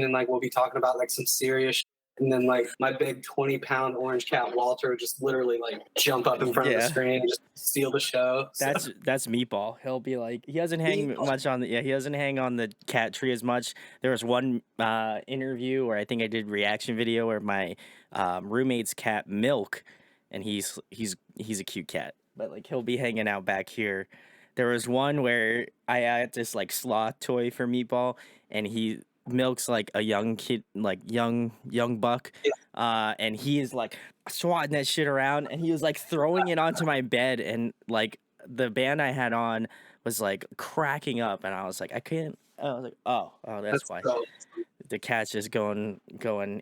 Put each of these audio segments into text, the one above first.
and like we'll be talking about like some serious shit, and then like my big 20-pound orange cat Walter just literally like jump up in front of the Yeah. screen and just steal the show. So, That's Meatball. He'll be like, he doesn't hang Meatball. much on the, yeah, he doesn't hang on the cat tree as much. There was one interview where I think I did reaction video where my roommate's cat Milk, and he's a cute cat, but like he'll be hanging out back here. There was one where I had this like sloth toy for Meatball, and he Milk's like a young kid, like young buck, Yeah. and he is like swatting that shit around, and he was like throwing it onto my bed, and like the band I had on was like cracking up, and I was like, I was like, oh, that's That's why so, the cat's just going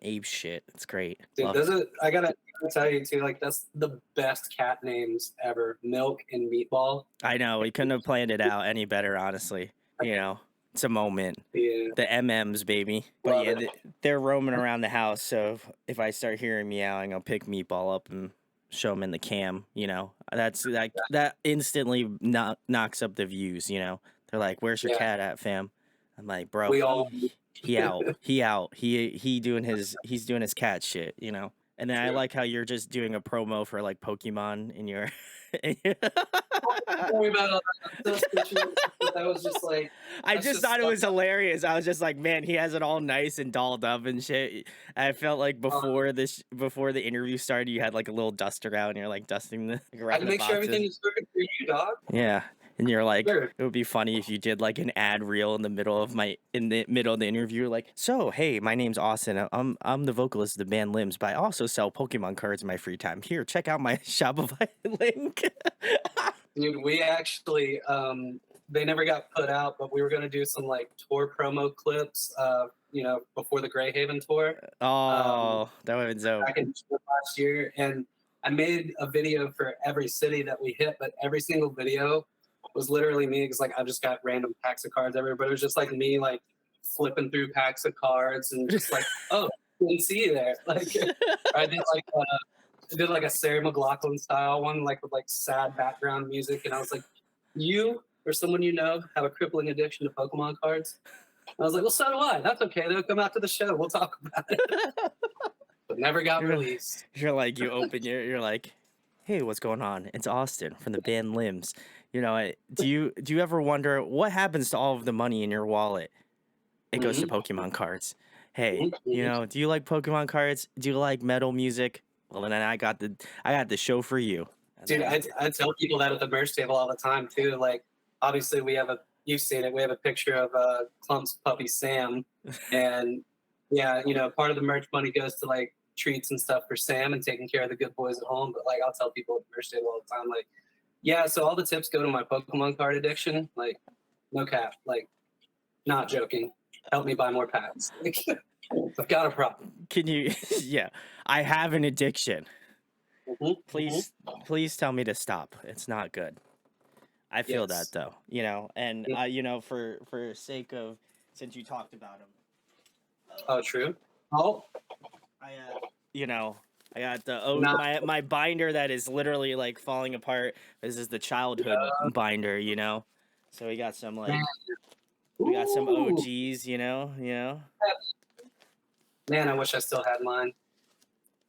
ape shit. It's great. dude. Love it. I gotta tell you too. Like that's the best cat names ever. Milk and Meatball. I know we couldn't have planned it out any better, honestly. You know, it's a moment. Yeah. The MMs, baby. But Love yeah, it. they're roaming around the house. So if I start hearing meowing, I'll pick Meatball up and show him in the cam. You know, that instantly knocks up the views. You know, they're like, "Where's your Yeah. cat at, fam?" I'm like, "Bro, We all. he out, he's doing his cat shit." You know. And then I True. like how you're just doing a promo for like Pokemon in your. Sorry about all that. That was just like. I That's just thought it stuff was hilarious. I was just like, man, he has it all nice and dolled up and shit. I felt like before the interview started, you had like a little duster out and you're like dusting the I around had to the make sure boxes. everything is working for you, dog. Yeah, and you're like, Sure. it would be funny if you did like an ad reel in the middle of the interview, like, so hey, my name's Austin. I'm the vocalist of the band Limbs, but I also sell Pokemon cards in my free time. Here, check out my Shopify link. Dude, we actually they never got put out, but we were gonna do some like tour promo clips, before the Greyhaven tour. Oh, that would have been dope. Back in last year, and I made a video for every city that we hit, but every single video was literally me because like I just got random packs of cards everywhere, but it was just like me like flipping through packs of cards and just like, oh, didn't see you there. Like I did like a Sarah McLachlan style one, like with like sad background music, and I was like, you or someone you know have a crippling addiction to Pokemon cards. I was like, well, so do I. That's okay. They'll come out to the show. We'll talk about it. But never got released. You're like, you open you're like, hey, what's going on? It's Austin from the band Limbs. You know, do you ever wonder what happens to all of the money in your wallet? It goes to Pokemon cards. Hey, you know, do you like Pokemon cards? Do you like metal music? Well, then I got the show for you. Dude, I tell people that at the merch table all the time too. Like, obviously, you've seen it. We have a picture of Clump's puppy Sam, and yeah, part of the merch money goes to like treats and stuff for Sam and taking care of the good boys at home. But like, I'll tell people at the merch table all the time, like, yeah, so all the tips go to my Pokemon card addiction. Like, no cap. Like, not joking. Help me buy more packs. Like, I've got a problem. Can you? Yeah, I have an addiction. Please tell me to stop. It's not good. I feel that though, and for sake of, since you talked about him. Oh, true. Oh, I got the my binder that is literally like falling apart. This is the childhood binder, So we got some some OGs, Man, I wish I still had mine.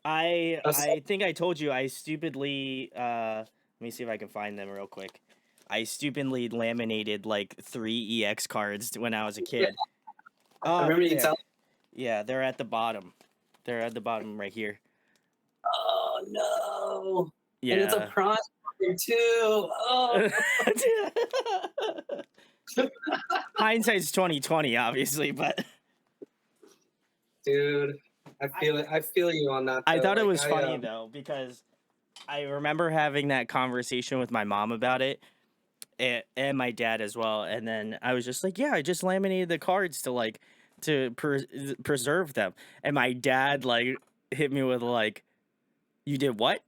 I think I told you I stupidly let me see if I can find them real quick. I stupidly laminated like 3 EX cards when I was a kid. I remember you telling. Yeah, they're at the bottom. They're at the bottom right here. Oh no! Yeah, and it's a prime too. Oh. Hindsight's 2020, obviously, but dude, I feel you on that. I thought it was funny though because I remember having that conversation with my mom about it, and my dad as well. And then I was just like, yeah, I just laminated the cards to preserve them. And my dad like hit me with like, you did what?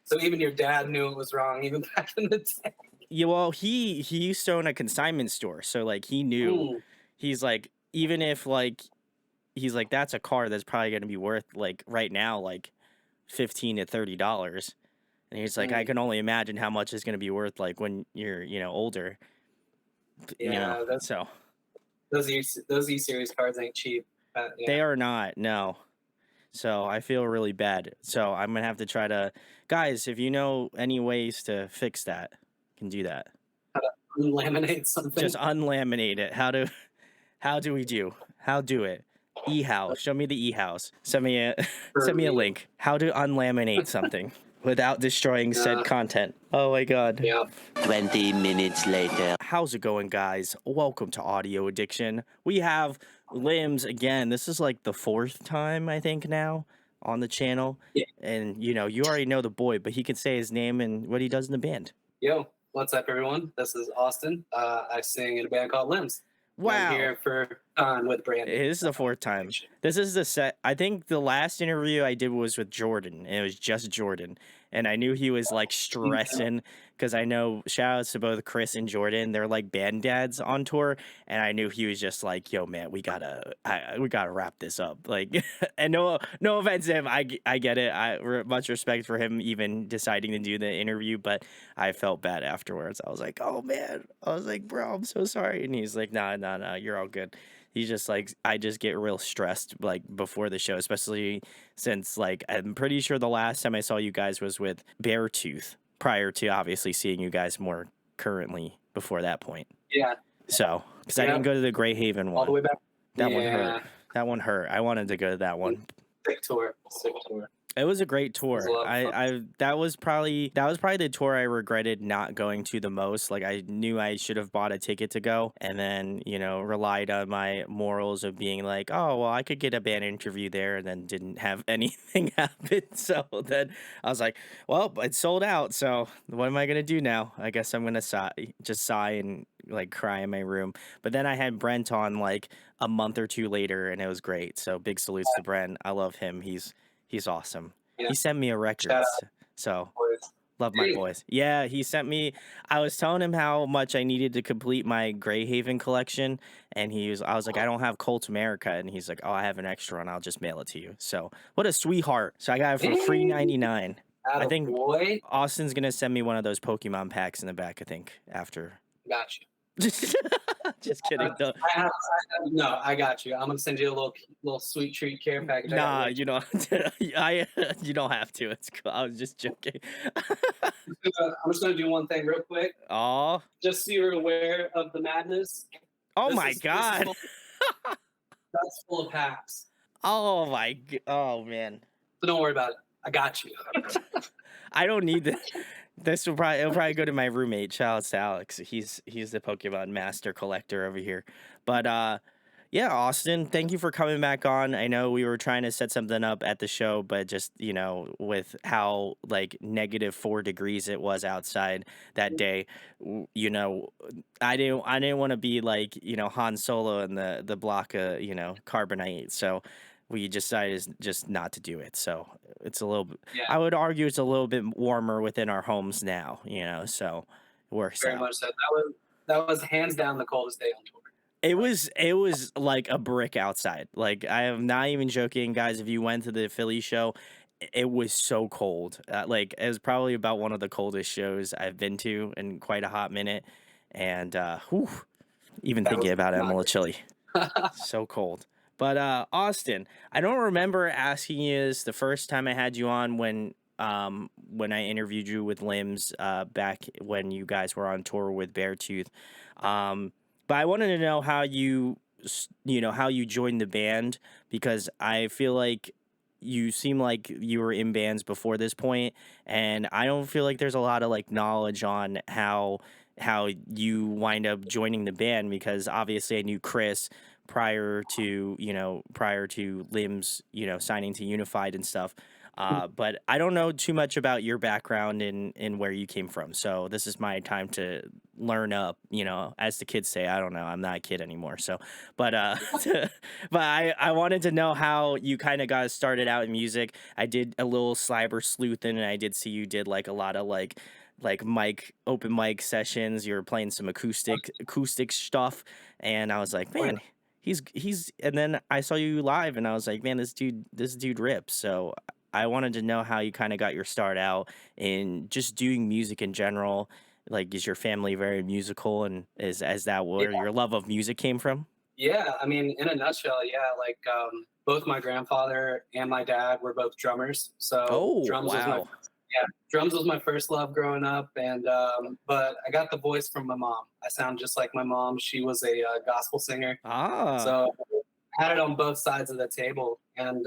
So even your dad knew it was wrong, even back in the day. Yeah, well, he used to own a consignment store, so like he knew. He's like, even if like, he's like, that's a card that's probably going to be worth like right now like $15 to $30. And he's like, I can only imagine how much it's going to be worth like when you're older. Yeah, so those E series cards ain't cheap. They Yeah. are not, no. So I feel really bad. So I'm gonna have to try to, guys, if you know any ways to fix that, can do that. How to laminate Just something. unlaminate it. How do we do? How do it? E-house. Show me the e-house. Send me a For send me a me. link. How to unlaminate something without destroying said Uh, content. Oh my god. yeah. 20 minutes later. How's it going, guys? Welcome to Audio Addiction. We have Limbs again. This is like the fourth time, I think, now on the channel. Yeah. And you already know the boy, but he can say his name and what he does in the band. Yo, what's up, everyone? This is Austin. I sing in a band called Limbs. And I'm Wow. here for with Brandon. It is the fourth time. This is the set. I think the last interview I did was with Jordan, and it was just Jordan. And I knew he was like stressing because I know shout outs to both Chris and Jordan. They're like band dads on tour, and I knew he was just like, "Yo, man, we gotta wrap this up." Like, and no offense to him, I get it. Much respect for him even deciding to do the interview, but I felt bad afterwards. I was like, "Oh man," I was like, "Bro, I'm so sorry," and he's like, "Nah, you're all good." He's just like, I just get real stressed like before the show, especially since like I'm pretty sure the last time I saw you guys was with Beartooth prior to obviously seeing you guys more currently before that point. Yeah. So, because I didn't go to the Grey Haven All the way one. back. That one hurt. That one hurt. I wanted to go to that one. Sick tour. It was a great tour. a lot of fun. That was probably the tour I regretted not going to the most. Like I knew I should have bought a ticket to go and then, relied on my morals of being like, "Oh, well, I could get a band interview there," and then didn't have anything happen. So then I was like, "Well, it's sold out. So what am I going to do now? I guess I'm going to sigh and like cry in my room." But then I had Brent on like a month or two later and it was great. So big salutes to Brent. I love him. He's awesome. Yeah. He sent me a record. Shout So Boys. love my Hey. boys. Yeah, he sent me. I was telling him how much I needed to complete my Grey Haven collection, and I was like, I don't have Cult America, and he's like, oh, I have an extra one. I'll just mail it to you. So what a sweetheart. So I got it for free 99. I think Boy. Austin's gonna send me one of those Pokemon packs in the back. I think after. Got you. Just kidding. I got you. I'm gonna send you a little sweet treat care package. Nah, you don't. You don't have to. It's cool. I was just joking. I'm just gonna do one thing real quick. Oh. Just so you're aware of the madness. Oh my god. That's full of packs. Oh man. So don't worry about it. I got you. I don't need this. It'll probably go to my roommate. Shout out to Alex. He's the Pokemon master collector over here. But yeah, Austin, thank you for coming back on. I know we were trying to set something up at the show, but just with how like -4 degrees it was outside that day, I didn't want to be like Han Solo in the block of carbonite. So we decided just not to do it. So it's a little bit, I would argue it's a little bit warmer within our homes now, so it works Very out. much so. That was hands down the coldest day on tour. It was like a brick outside. Like I am not even joking, guys. If you went to the Philly show, it was so cold. Like it was probably about one of the coldest shows I've been to in quite a hot minute. And even thinking about it, I'm a little chilly. So cold. But Austin, I don't remember asking you this the first time I had you on when I interviewed you with Limbs back when you guys were on tour with Beartooth. But I wanted to know how you joined the band, because I feel like you seem like you were in bands before this point, and I don't feel like there's a lot of like knowledge on how you wind up joining the band, because obviously I knew Chris prior to Limbs signing to Unified and stuff, but I don't know too much about your background and where you came from, so this is my time to learn up, as the kids say. I don't know, I'm not a kid anymore, so but but I wanted to know how you kind of got started out in music. I did a little Sliber sleuthing, and I did see you did like a lot of like open mic sessions. You were playing some acoustic stuff, and I was like, man, he's and then I saw you live and I was like, man, this dude rips. So I wanted to know how you kind of got your start out in just doing music in general. Like, is your family very musical, and is that where your love of music came from? Yeah, I mean, in a nutshell, yeah, like both my grandfather and my dad were both drummers. So Oh, drums was my wow. drums was my first love growing up, and but I got the voice from my mom. I sound just like my mom. She was a gospel singer, Ah, so I had it on both sides of the table. And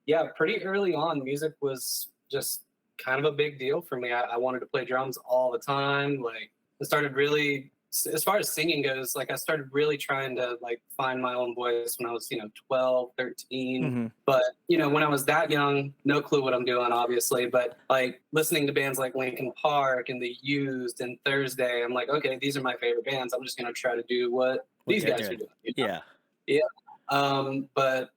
yeah, pretty early on, music was just kind of a big deal for me. I wanted to play drums all the time. Like I started really, as far as singing goes, like I started really trying to like find my own voice when I was, 12, 13. hmm, But, when I was that young, no clue what I'm doing, obviously. But like listening to bands like Linkin Park and The Used and Thursday, I'm like, okay, these are my favorite bands. I'm just going to try to do what what these they're guys are doing. doing. Yeah. Yeah. But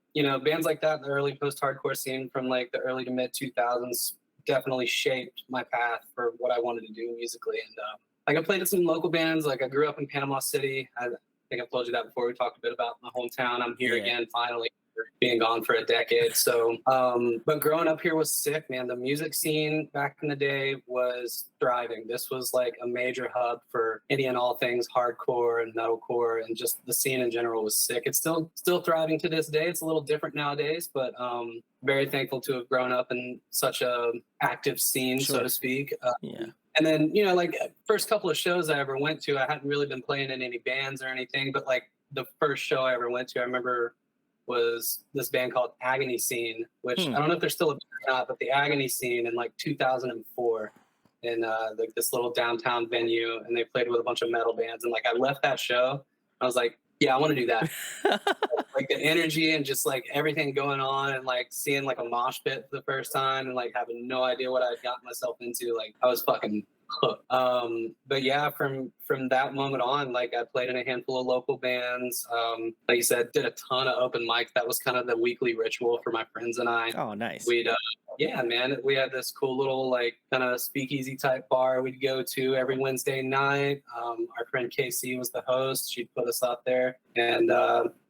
bands like that in the early post-hardcore scene from like the early to mid 2000s definitely shaped my path for what I wanted to do musically. And like I played in some local bands. Like I grew up in Panama City. I think I've told you that before. We talked a bit about my hometown. I'm here Yeah. again finally, after being gone for a decade. So, but growing up here was sick, man. The music scene back in the day was thriving. This was like a major hub for any and all things hardcore and metalcore, and just the scene in general was sick. It's still thriving to this day. It's a little different nowadays, but very thankful to have grown up in such a active scene, so Sure. to speak. Yeah. And then, like first couple of shows I ever went to, I hadn't really been playing in any bands or anything, but like the first show I ever went to, I remember was this band called Agony Scene, which Hmm. I don't know if they're still a band or not, but the Agony Scene in like 2004 in like this little downtown venue, and they played with a bunch of metal bands. And like I left that show, I was like, yeah, I want to do that. Like the energy and just like everything going on, and like seeing like a mosh pit for the first time, and like having no idea what I'd gotten myself into. Like I was fucking hooked. But yeah, from that moment on, like I played in a handful of local bands. Like you said, did a ton of open mics. That was kind of the weekly ritual for my friends and I. Oh, nice. We'd yeah, man, we had this cool little like kind of speakeasy type bar we'd go to every Wednesday night. Our friend Casey was the host. She'd put us up there, and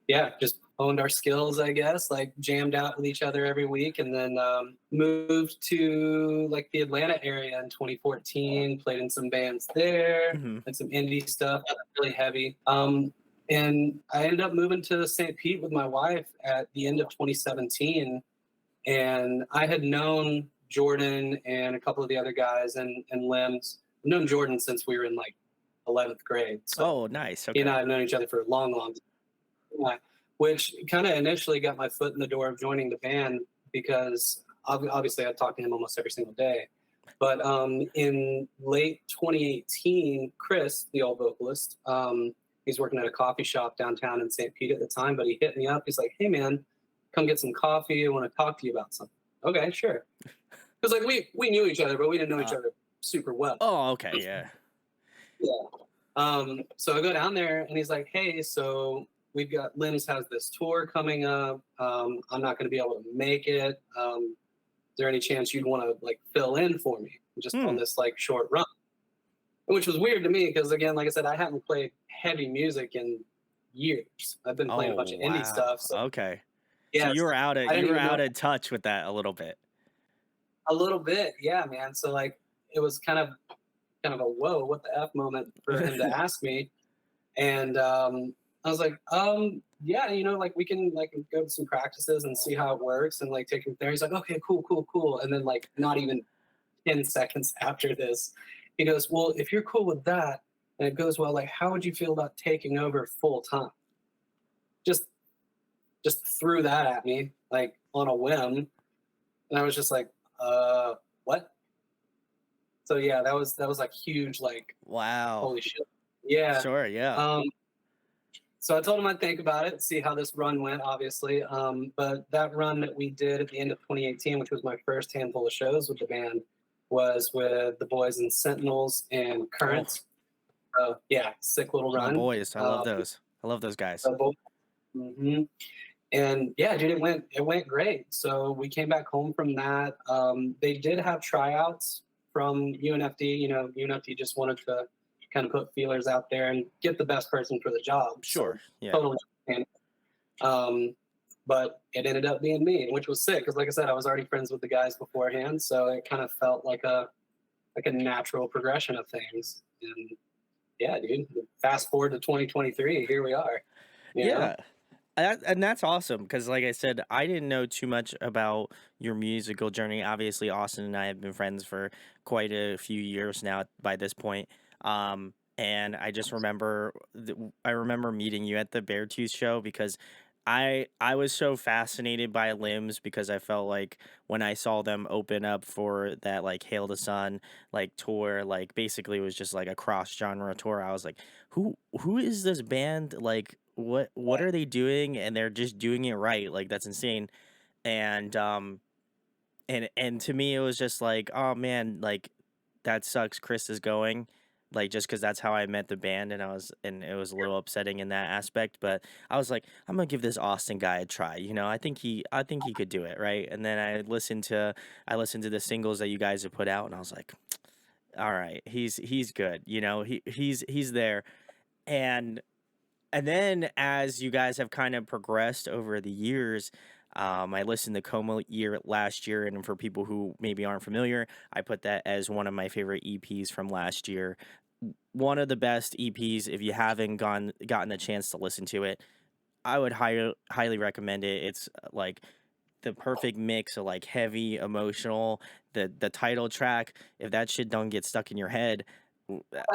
yeah, just honed our skills, I guess, like jammed out with each other every week. And then moved to like the Atlanta area in 2014, played in some bands there, Mhm. and some indie stuff, nothing really heavy. And I ended up moving to St. Pete with my wife at the end of 2017. And I had known Jordan and a couple of the other guys and Limbs. I've known Jordan since we were in like 11th grade. So Oh, nice. he and Okay. I have known each other for a long, long time. Yeah, which kind of initially got my foot in the door of joining the band because obviously I talked to him almost every single day. But in late 2018, Chris, the old vocalist, he's working at a coffee shop downtown in St. Pete at the time, but he hit me up. He's like, hey, man, come get some coffee. I want to talk to you about something. Okay, sure. Because like we knew each other, but we didn't know each other super well. Oh, okay. Yeah. Yeah. So I go down there and he's like, hey, so we've got Limbs has this tour coming up. I'm not going to be able to make it. Is there any chance you'd want to like fill in for me just on this like short run? Which was weird to me because again, like I said, I haven't played heavy music in years. I've been playing a bunch of indie stuff. So Okay. yeah, So you were I didn't even know of touch with that a little bit. a little bit. Yeah, man. So like it was kind of a whoa, what the F moment for him to ask me. And I was like, yeah, like we can like go to some practices and see how it works and like take him there. He's like, okay, cool. And then like not even 10 seconds after this, he goes, well, if you're cool with that and it goes well, like how would you feel about taking over full time? Just threw that at me like on a whim. And I was just like, what? So yeah, that was like huge, like Wow. holy shit. Yeah. Sure. Yeah. So I told him I'd think about it, see how this run went, obviously. But that run that we did at the end of 2018, which was my first handful of shows with the band, was with the boys in Sentinels and Currents. Yeah, sick little My run. boys. I love those. I love those guys. Mm-hmm. And yeah, dude, it went great. So we came back home from that. They did have tryouts from UNFD. UNFD just wanted to kind of put feelers out there and get the best person for the job. Sure. So, Yeah. totally. But it ended up being me, which was sick because, like I said, I was already friends with the guys beforehand, so it kind of felt like a natural progression of things. And yeah, dude, fast forward to 2023, here we are. You know? Yeah. And that's awesome because, like I said, I didn't know too much about your musical journey. Obviously, Austin and I have been friends for quite a few years now by this point. And I just remember, I remember meeting you at the Beartooth show because I was so fascinated by Limbs because I felt like when I saw them open up for that like Hail the Sun like tour, like basically it was just like a cross genre tour. I was like, who is this band? Like what are they doing? And they're just doing it right. Like that's insane. And and to me it was just like, oh man, like that sucks Chris is going. Like just because that's how I met the band, and it was a little upsetting in that aspect. But I was like, I'm gonna give this Austin guy a try. You know, I think he could do it, right? And then I listened to the singles that you guys have put out, and I was like, all right, he's good. You know, he's there. And then as you guys have kind of progressed over the years, I listened to Como Year last year, and for people who maybe aren't familiar, I put that as one of my favorite EPs from last year. One of the best EPs. If you haven't gotten the chance to listen to it, I would highly recommend it. It's like the perfect mix of like heavy emotional, the title track. If that shit don't get stuck in your head,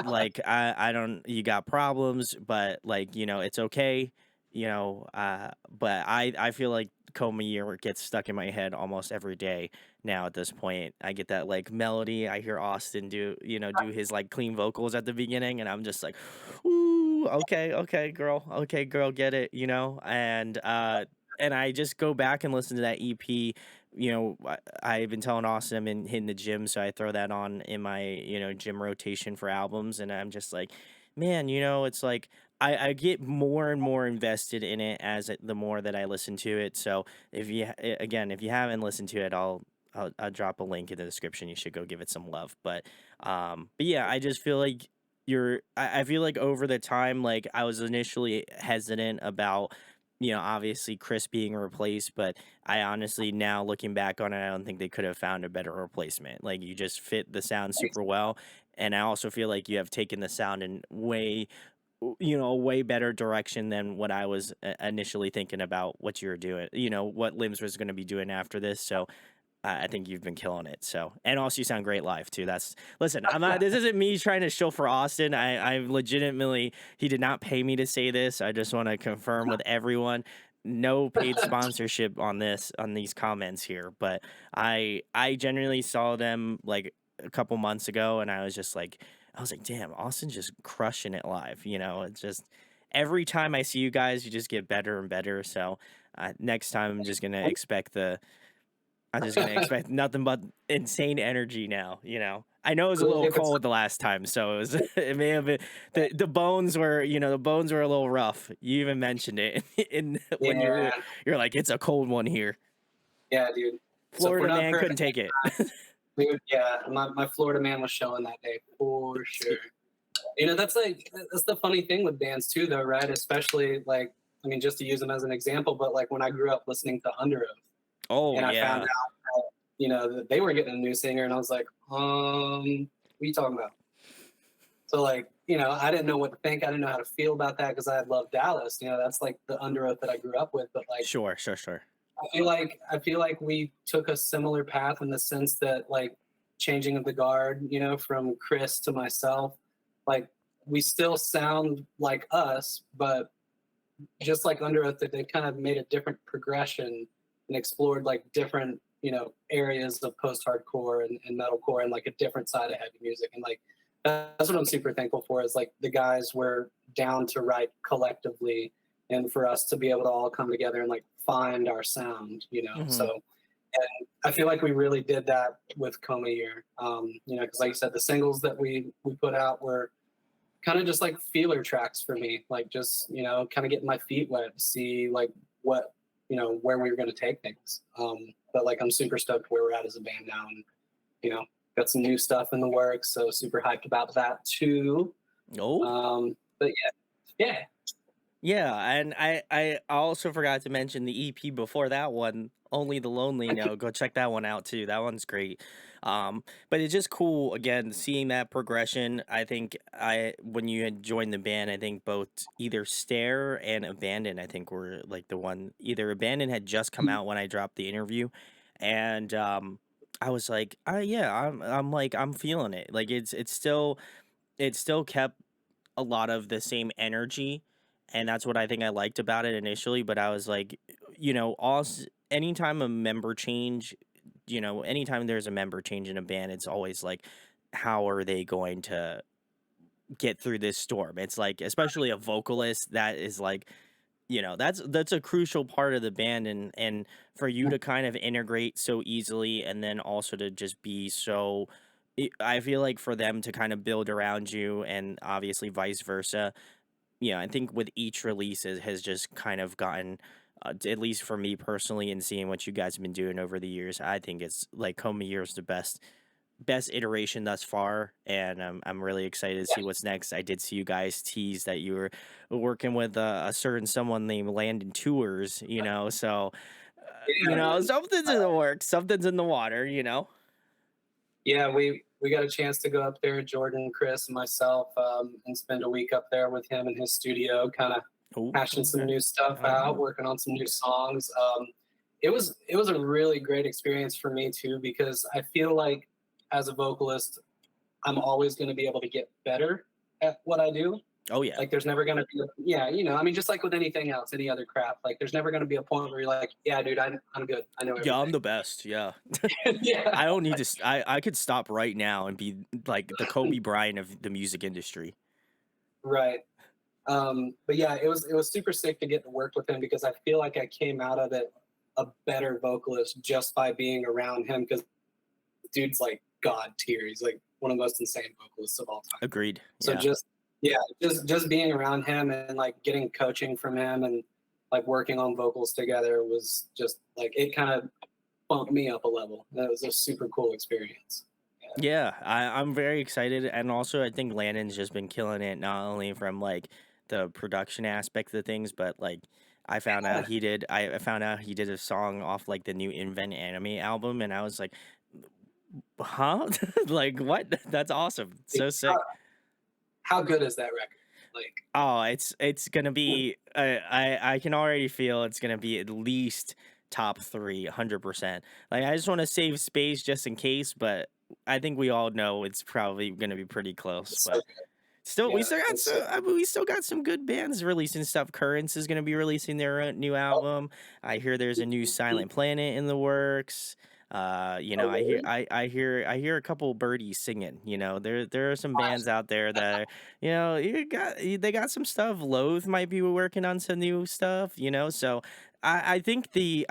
like I don't, you got problems, but like, you know, it's okay, you know. But I feel like Coma Year gets stuck in my head almost every day now. At this point I get that like melody, I hear Austin do his like clean vocals at the beginning, and I'm just like, ooh, okay girl, get it, you know. And I just go back and listen to that EP. You know, I've been telling Austin I'm hitting the gym, so I throw that on in my, you know, gym rotation for albums, and I'm just like, man, you know, it's like I get more and more invested in it the more that I listen to it. So again, if you haven't listened to it, I'll drop a link in the description. You should go give it some love. But yeah, I just feel like I feel like over the time, like I was initially hesitant about, you know, obviously Chris being replaced, but I honestly, now looking back on it, I don't think they could have found a better replacement. Like you just fit the sound super well. And I also feel like you have taken the sound in a way better direction than what I was initially thinking about what you were doing, you know, what Limbs was going to be doing after this. So I think you've been killing it. So, and also you sound great live too. Listen, I'm not, this isn't me trying to show for Austin. I legitimately, he did not pay me to say this. I just want to confirm with everyone, no paid sponsorship on these comments here, but I genuinely saw them like a couple months ago, and I was like, damn, Austin's just crushing it live. You know, it's just every time I see you guys, you just get better and better. So, next time I'm just gonna expect nothing but insane energy now. You know, I know it was a little If it's cold the last time, so it was it may have been the bones were, you know, the bones were a little rough. You even mentioned it in when yeah, you're like, it's a cold one here. yeah, dude. So if we're Florida not man couldn't perfect, take it. dude, yeah, my Florida man was showing that day for sure. You know, that's the funny thing with bands too, though, right? Especially like, I mean, just to use them as an example, but like when I grew up listening to Under Oath, Oh and I found yeah, out that, you know, that they were getting a new singer, and I was like, what are you talking about? So like, you know, I didn't know what to think. I didn't know how to feel about that because I had loved Dallas. You know, that's like the Under Oath that I grew up with. But like, sure. I feel like we took a similar path in the sense that like changing of the guard, you know, from Chris to myself, like we still sound like us, but just like Under Oath, that they kind of made a different progression and explored like different, you know, areas of post-hardcore and metalcore and like a different side of heavy music. And like that's what I'm super thankful for, is like the guys were down to write collectively and for us to be able to all come together and like find our sound, you know. hmm So and I feel like we really did that with Coma Year. You know, because like you said, the singles that we put out were kind of just like feeler tracks for me, like just, you know, kind of getting my feet wet to see like what, you know, where we were going to take things. But like I'm super stoked where we're at as a band now, and you know, got some new stuff in the works, so super hyped about that too. Oh But yeah, yeah, and I also forgot to mention the EP before that one, Only the Lonely. No, go check that one out too. That one's great. But it's just cool again seeing that progression. I think when you had joined the band, I think both either Stare and Abandon, I think were like the one. Either Abandon had just come out when I dropped the interview, and I was like, yeah, I'm like I'm feeling it. Like it still kept a lot of the same energy, and that's what I think I liked about it initially. But I was like, also anytime a member change, anytime there's a member change in a band, it's always like, how are they going to get through this storm? It's like, especially a vocalist that is like, that's a crucial part of the band, and for you to kind of integrate so easily, and then also to just be so. I feel like for them to kind of build around you, and obviously vice versa. Yeah, I think with each release has just kind of gotten, at least for me personally, and seeing what you guys have been doing over the years, I think it's like Coma Year is the best iteration thus far, and I'm really excited to see what's next. I did see you guys tease that you were working with a certain someone named Landon Tours, so Yeah, something's in the works, something's in the water. yeah, we got a chance to go up there, Jordan, Chris, and myself, and spend a week up there with him in his studio, kind of Oh, hashing some okay. new stuff All out, right. working on some new songs. It was a really great experience for me too, because I feel like as a vocalist, I'm always going to be able to get better at what I do. Oh yeah, Like there's never going to be, yeah, I mean, just like with anything else, any other craft, like there's never going to be a point where you're like, yeah, dude, I'm good. I know yeah, I'm everything. the best. Yeah, Yeah, I don't need to. I could stop right now and be like the Kobe Bryant of the music industry. right. But yeah, it was super sick to get to work with him, because I feel like I came out of it a better vocalist just by being around him, because dude's like god tier. He's like one of the most insane vocalists of all time. Agreed. So Yeah. just yeah, just being around him and like getting coaching from him and like working on vocals together was just like it kind of bumped me up a level. That was a super cool experience. Yeah, I'm very excited, and also I think Landon's just been killing it, not only from like the production aspect of things, but like Yeah, I found out he did a song off like the new Invent Anime album, and I was like, huh? Like what? That's awesome. So how, sick. how good is that record? Like, Oh, it's gonna be. I can already feel it's gonna be at least top three, 100%. Like I just want to save space just in case, but I think we all know it's probably gonna be pretty close. it's so But still, we yeah, still got it's so some. I mean, we still got some good bands releasing stuff. Currents is gonna be releasing their new album. I hear there's a new Silent Planet in the works. oh, I hear really? I hear a couple birdies singing. There are some bands out there that they got some stuff. Loathe might be working on some new stuff. So I think the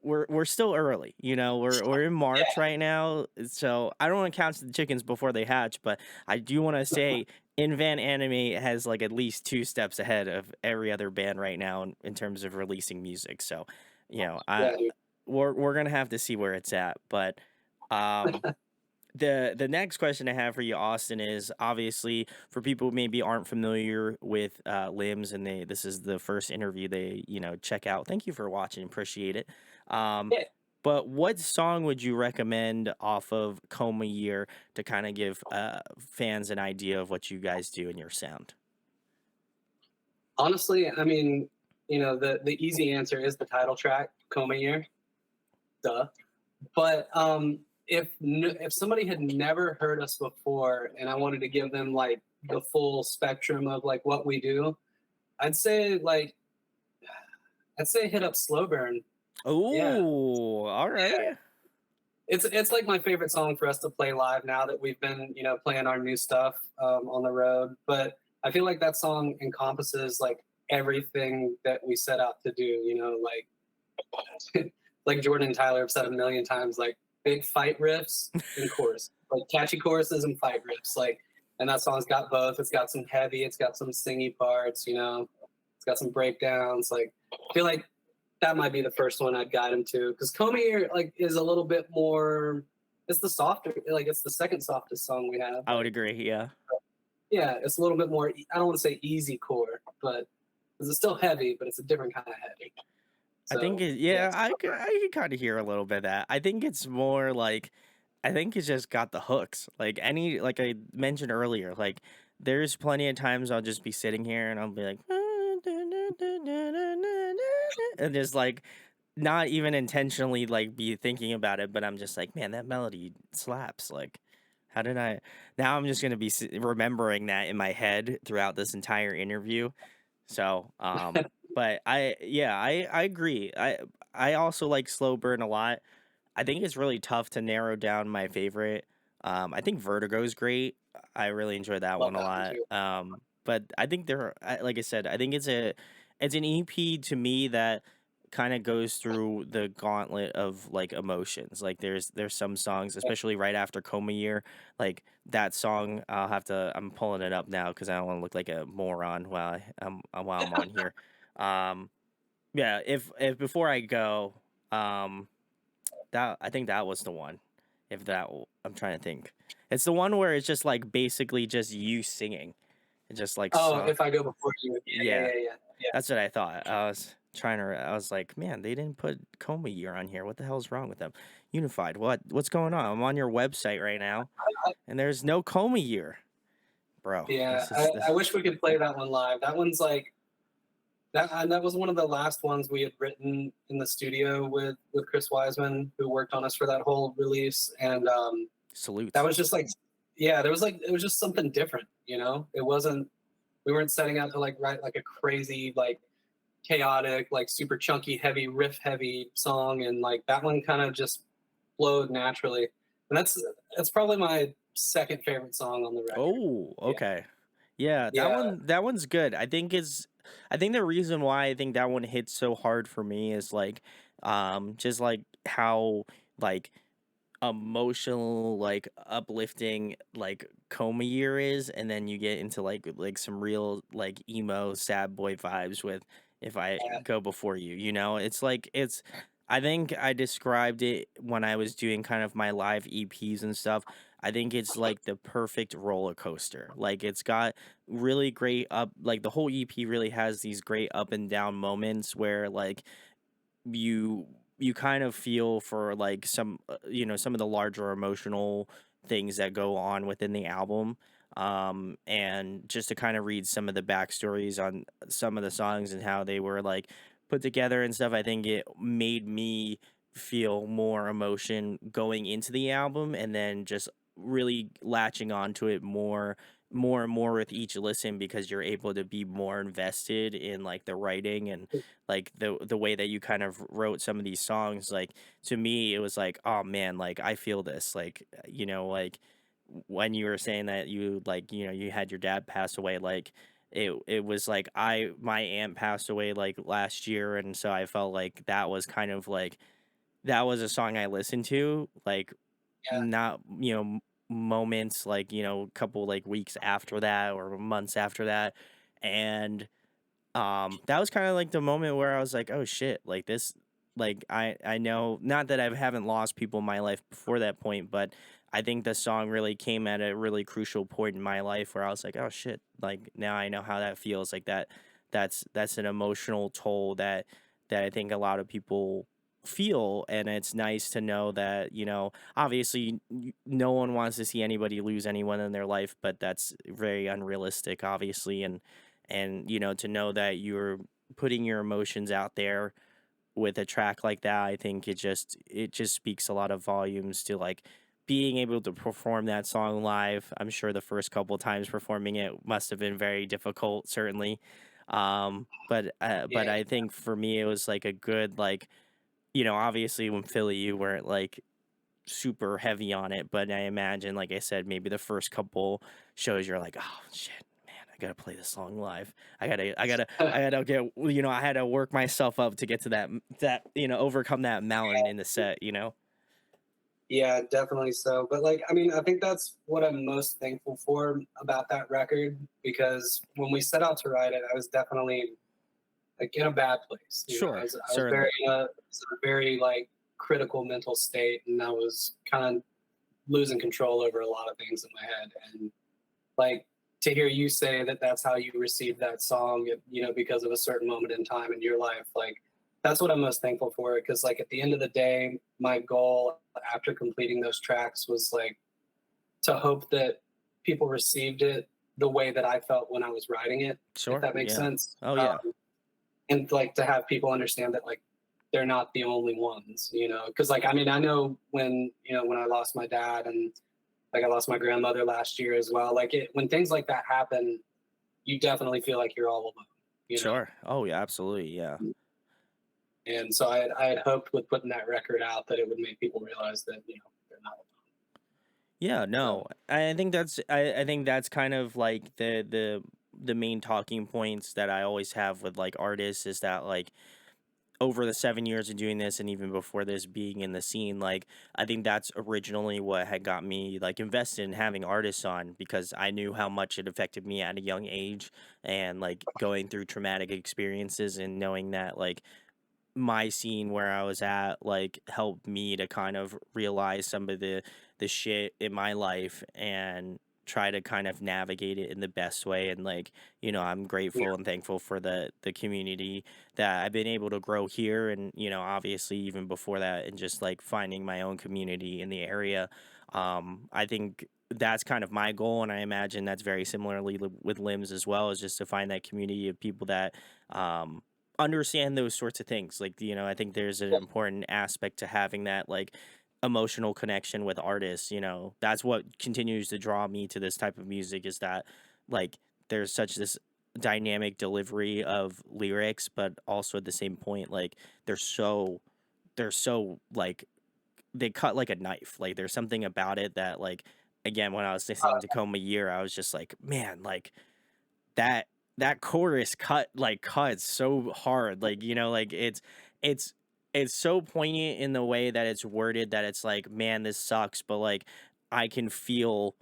we're still early. We're in March right now, so I don't want to count the chickens before they hatch, but I do want to say Invan Anime has like at least two steps ahead of every other band right now in terms of releasing music. So, I Yeah, dude. we're gonna have to see where it's at. But um the next question I have for you, Austin, is obviously for people who maybe aren't familiar with Limbs, and this is the first interview they check out. Thank you for watching, appreciate it. Um, Yeah. but what song would you recommend off of Coma Year to kind of give fans an idea of what you guys do in your sound? Honestly, I mean, the easy answer is the title track, Coma Year. Duh. But if somebody had never heard us before and I wanted to give them like the full spectrum of like what we do, I'd say like I'd say hit up Slow Burn. Yeah. Oh, all Yeah. right. It's like my favorite song for us to play live now that we've been, playing our new stuff on the road. But I feel like that song encompasses like everything that we set out to do, like like Jordan and Tyler have said a million times, like big fight riffs and chorus, like catchy choruses and fight riffs. Like, and that song's got both. It's got some heavy, it's got some singy parts, it's got some breakdowns. Like, I feel like that might be the first one I'd guide him to, because Come Here like is a little bit more. It's the softer, like it's the second softest song we have. I would Like, agree. Yeah. yeah, it's a little bit more. I don't want to say easy core, but it's still heavy, but it's a different kind of heavy. I think So yeah, yeah, it's I can kind of hear a little bit of that. I think it's more like, I think it's just got the hooks. Like I mentioned earlier, like there's plenty of times I'll just be sitting here and I'll be like, and just like not even intentionally like be thinking about it, but I'm just like, man, that melody slaps. Like, how did I? Now I'm just gonna be remembering that in my head throughout this entire interview. So, but I agree. I also like Slow Burn a lot. I think it's really tough to narrow down my favorite. I think Vertigo is great. I really enjoy that love one a that one lot. too. But I think like I said, I think it's an EP to me that kind of goes through the gauntlet of like emotions. Like there's some songs, especially right after Coma Year, like that song. I'm pulling it up now because I don't want to look like a moron while I'm on here. Um, yeah, if before I go, um, that I think that was the one. I'm trying to think. It's the one where it's just like basically just you singing. It's just like Oh, song. if I go before you, Yeah, yeah. that's what I thought. I was like, man, they didn't put Coma Year on here. What the hell's wrong with them? Unified. What's going on? I'm on your website right now, and there's no Coma Year, bro. Yeah, This is I this. wish we could play that one live. That one's like that. And that was one of the last ones we had written in the studio with Chris Wiseman, who worked on us for that whole release. And that Salute. was just like, yeah, there was like it was just something different. You know, it wasn't. We weren't setting out to like write like a crazy like chaotic like super chunky heavy riff heavy song, and like that one kind of just flowed naturally. And that's probably my second favorite song on the record. Oh, Yeah, okay. Yeah, yeah, that one's good. I think the reason why I think that one hits so hard for me is like just like how like emotional, like uplifting like Coma Year is, and then you get into like some real like emo sad boy vibes with If I yeah. Go Before You. You know, it's like it's I think I described it when I was doing kind of my live EPs and stuff. I think it's like the perfect roller coaster. Like it's got really great up, like the whole EP really has these great up and down moments where like you you kind of feel for like some of the larger emotional things that go on within the album, and just to kind of read some of the backstories on some of the songs and how they were like put together and stuff. I think it made me feel more emotion going into the album, and then just really latching onto it more and more with each listen, because you're able to be more invested in like the writing and like the way that you kind of wrote some of these songs. Like to me it was like, oh man, like I feel this, like like when you were saying that you like you had your dad pass away, like it was like my aunt passed away like last year, and so I felt like that was kind of like that was a song I listened to like Yeah. not moments like a couple like weeks after that or months after that. And that was kind of like the moment where I was like, oh shit, like this, like I know, not that I haven't lost people in my life before that point, but I think the song really came at a really crucial point in my life where I was like, oh shit, like now I know how that feels. Like that's an emotional toll that I think a lot of people feel. And it's nice to know that obviously no one wants to see anybody lose anyone in their life, but that's very unrealistic, obviously. And to know that you're putting your emotions out there with a track like that, I think it just speaks a lot of volumes to like being able to perform that song live. I'm sure the first couple times performing it must have been very difficult, certainly. But Yeah, I think for me it was like a good, like, obviously when Philly you weren't like super heavy on it, but I imagine, like I said, maybe the first couple shows you're like, oh shit, man, I gotta play this song live. I gotta get, I had to work myself up to get to that overcome that mountain in the set. yeah, definitely so. But like, I mean, I think that's what I'm most thankful for about that record, because when we set out to write it, I was definitely like in a bad place. You know, Sure, I was very certainly. very like critical mental state, and I was kind of losing control over a lot of things in my head. And like to hear you say that that's how you received that song, because of a certain moment in time in your life, like that's what I'm most thankful for, because like at the end of the day, my goal after completing those tracks was like to hope that people received it the way that I felt when I was writing it, if Sure. that makes Yeah. sense. Oh yeah. And like to have people understand that like they're not the only ones, you know, because like I mean I know when when I lost my dad, and like I lost my grandmother last year as well, like when things like that happen, you definitely feel like you're all alone, you know. Sure. Oh yeah. Absolutely. Yeah. And so I had hoped with putting that record out that it would make people realize that they're not Yeah, alone. no. I think that's kind of like the main talking points that I always have with like artists is that like over the 7 years of doing this and even before this being in the scene, like I think that's originally what had got me like invested in having artists on because I knew how much it affected me at a young age and like going through traumatic experiences and knowing that like my scene where I was at like helped me to kind of realize some of the shit in my life and try to kind of navigate it in the best way and like I'm Yeah, grateful and thankful for the community that I've been able to grow here and obviously even before that and just like finding my own community in the area. I think that's kind of my goal and I imagine that's very similarly with Limbs as well is just to find that community of people that um understand those sorts of things. Like, I think there's an important aspect to having that like emotional connection with artists. That's what continues to draw me to this type of music is that like there's such this dynamic delivery of lyrics, but also at the same point, like they're so like they cut like a knife. Like there's something about it that like again when I was listening to Coma Year, I was just like, man, like that that chorus cuts so hard like like it's it's so poignant in the way that it's worded that it's like man this sucks but like I can feel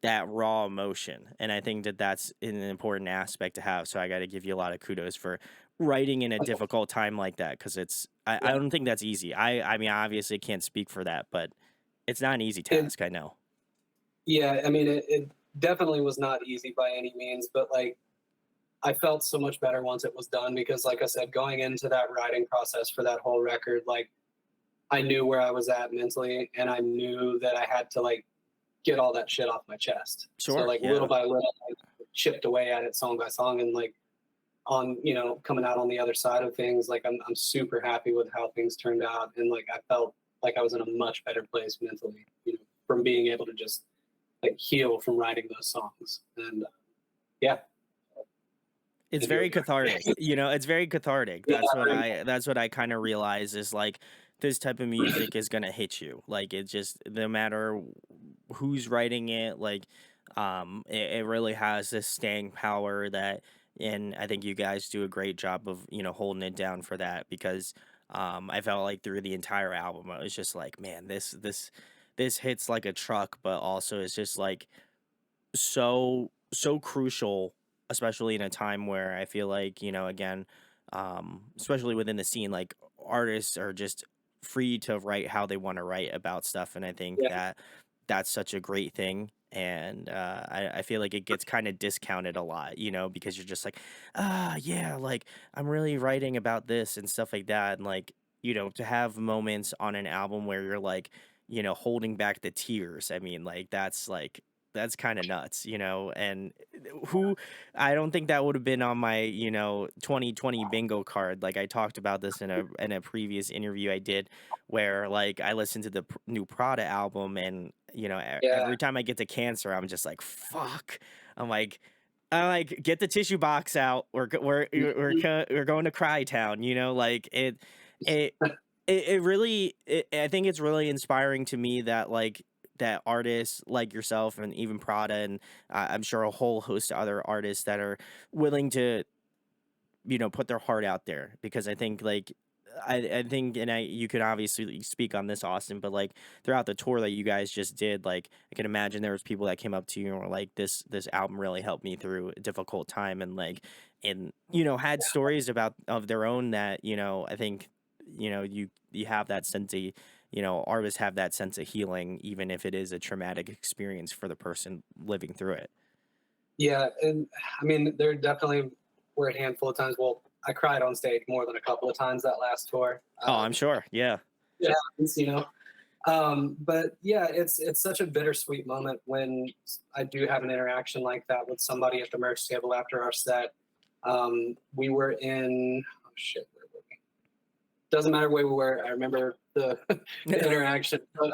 that raw emotion and I think that that's an important aspect to have so I got to give you a lot of kudos for writing in a difficult time like that because I yeah. don't think that's easy. I mean I obviously can't speak for that but it's not an easy It, task I know. yeah, I mean it definitely was not easy by any means, but like I felt so much better once it was done because like I said, going into that writing process for that whole record, like I knew where I was at mentally, and I knew that I had to like get all that shit off my chest. So Sure, like little yeah. by little, I chipped away at it song by song, and like on coming out on the other side of things, like I'm super happy with how things turned out, and like I felt like I was in a much better place mentally, from being able to just like heal from writing those songs, and yeah, It's and here very we are. cathartic. It's very cathartic. Yeah, That's what I kind of realize is like this type of music is gonna hit you. Like it just no matter who's writing it, like it really has this staying power that and I think you guys do a great job of, holding it down for that because I felt like through the entire album I was just like, man, this hits like a truck, but also it's just like so crucial, especially in a time where I feel like again, especially within the scene, like artists are just free to write how they want to write about stuff, and I think yeah, that that's such a great thing. And I feel like it gets kind of discounted a lot, because you're just like, yeah, like I'm really writing about this and stuff like that. And like, to have moments on an album where you're like, holding back the tears. I mean, that's kind of nuts, and who I don't think that would have been on my, 2020 bingo card. Like I talked about this in a previous interview I did where like I listened to the new Prada album and, yeah, every time I get to Cancer, I'm just like, fuck. I'm like, get the tissue box out. We're going to Cry Town, like it it really I think it's really inspiring to me that like that artists like yourself and even Prada and I'm sure a whole host of other artists that are willing to put their heart out there because I think like I think and you could obviously speak on this Austin but like throughout the tour that you guys just did like I can imagine there was people that came up to you and were like this album really helped me through a difficult time and like and had stories about of their own that I think you have that sense of artists have that sense of healing even if it is a traumatic experience for the person living through it. yeah. And I mean, there definitely were a handful of times. Well, I cried on stage more than a couple of times that last tour. Oh, I'm sure. Yeah. Yeah, you know. But yeah, it's such a bittersweet moment when I do have an interaction like that with somebody at the merch table after our set. We were in, oh shit, where were we? Doesn't matter where we were. I remember the, the interaction. But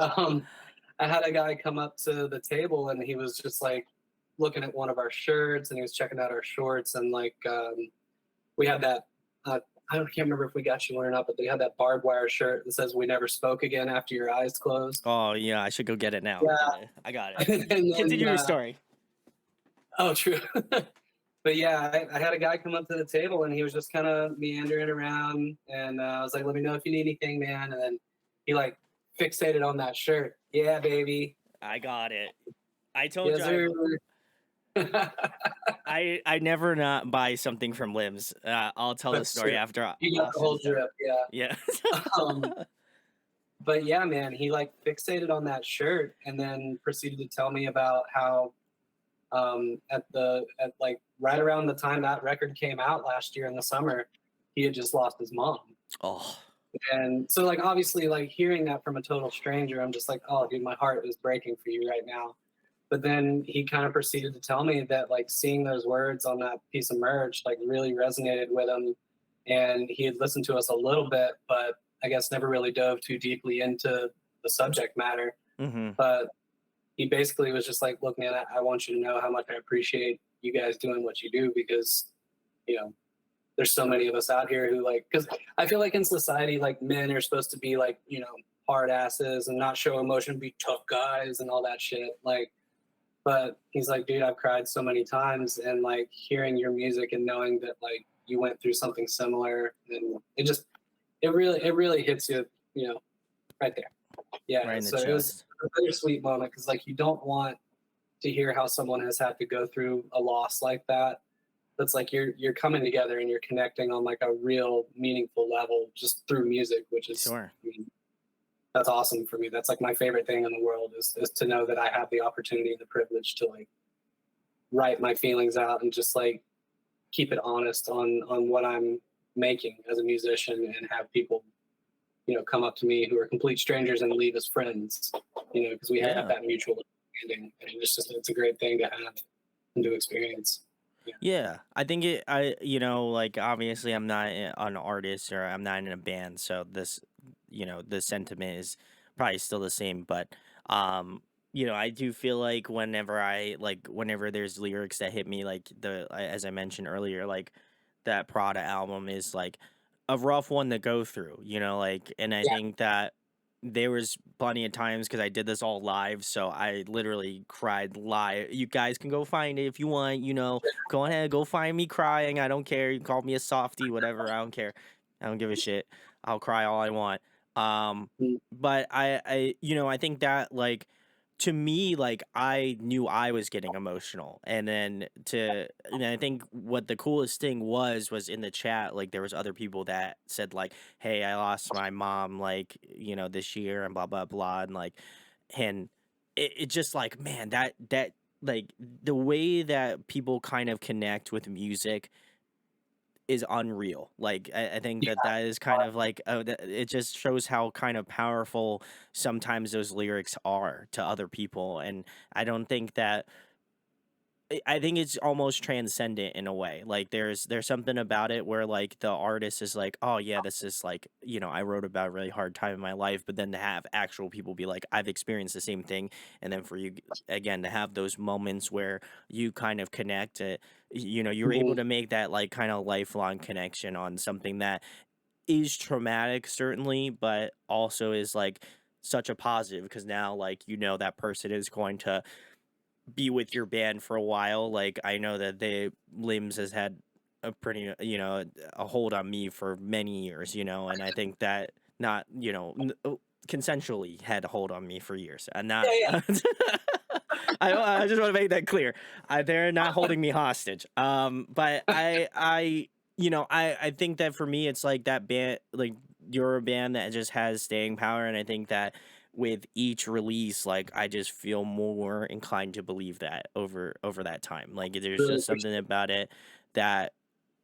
I had a guy come up to the table and he was just like looking at one of our shirts and he was checking out our shorts and like we had that. I can't remember if we got you one or not, but they had that barbed wire shirt that says "We never spoke again after your eyes closed." Oh, yeah. I should go get it now. Yeah, Yeah, I got and it. then Continue your story. oh, true. But yeah, I had a guy come up to the table and he was just kind of meandering around, and I was like, "Let me know if you need anything, man." And then he like fixated on that shirt. Yeah, baby. I got it. I told Yes, you sir. I never not buy something from Limbs. I'll tell the That's story true. after You got the whole Austin's done. drip. Yeah. Yeah. Um, but yeah, man, he like fixated on that shirt and then proceeded to tell me about how at like right around the time that record came out last year in the summer, he had just lost his mom. Oh, And so like obviously like hearing that from a total stranger, I'm just like, oh dude, my heart is breaking for you right now. But then he kind of proceeded to tell me that like seeing those words on that piece of merch like really resonated with him. And he had listened to us a little bit, but I guess never really dove too deeply into the subject matter. mm-hmm. But he basically was just like, look, man, I want you to know how much I appreciate you guys doing what you do because, you know, there's so many of us out here who like, because I feel like in society, like men are supposed to be like, you know, hard asses and not show emotion, be tough guys and all that shit. Like, but he's like, dude, I've cried so many times and like hearing your music and knowing that like you went through something similar and it really hits you, you know, right there. Yeah. Right in the So it was chest. a bittersweet moment because like you don't want to hear how someone has had to go through a loss like that. That's like you're coming together and you're connecting on like a real meaningful level just through music, which is Sure. I mean, that's awesome for me. That's like my favorite thing in the world is to know that I have the opportunity and the privilege to like write my feelings out and just like keep it honest on what I'm making as a musician and have people, you know, come up to me who are complete strangers and leave as friends, you know, because we have Yeah. that mutual understanding. And it's a great thing to have and to experience. Yeah, I think like obviously I'm not an artist or I'm not in a band, so this, the sentiment is probably still the same, but I do feel like whenever there's lyrics that hit me, like as I mentioned earlier, like that Prada album is like a rough one to go through, and I Yeah. think that there was plenty of times because I did this all live, so I literally cried live. You guys can go find it if you want, go ahead, go find me crying. I don't care. You can call me a softie, whatever. I don't care. I don't give a shit. I'll cry all I want. Mm. But I think that like to me, like I knew I was getting emotional, and then I think what the coolest thing was in the chat, like there was other people that said like, "Hey, I lost my mom, like this year, and blah blah blah," and it just like man, that like the way that people kind of connect with music is unreal. Like I think Yeah. that is kind of like it just shows how kind of powerful sometimes those lyrics are to other people, and I don't think that I think it's almost transcendent in a way. Like there's something about it where like the artist is like, oh yeah, this is like I wrote about a really hard time in my life, but then to have actual people be like, I've experienced the same thing, and then for you again to have those moments where you kind of connect, you're able Mhm. to make that like kind of lifelong connection on something that is traumatic certainly, but also is like such a positive because now like that person is going to be with your band for a while. Like I know that Limbs has had a pretty a hold on me for many years, and I think that not consensually had a hold on me for years, and not. Yeah, I just want to make that clear. They're not holding me hostage. But I think that for me it's like that band, like you're a band that just has staying power, and I think that with each release, like I just feel more inclined to believe that over that time. Like there's really just something about it that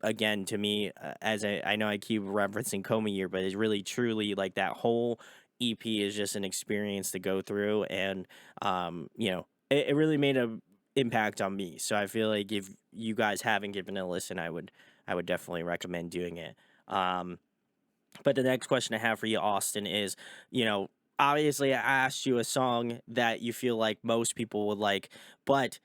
again, to me, as I know I keep referencing Coma Year, but it's really truly like that whole EP is just an experience to go through, and it really made a impact on me. So I feel like if you guys haven't given it a listen, I would definitely recommend doing it. Um, but the next question I have for you, Austin, is, you know, obviously I asked you a song that you feel like most people would like, but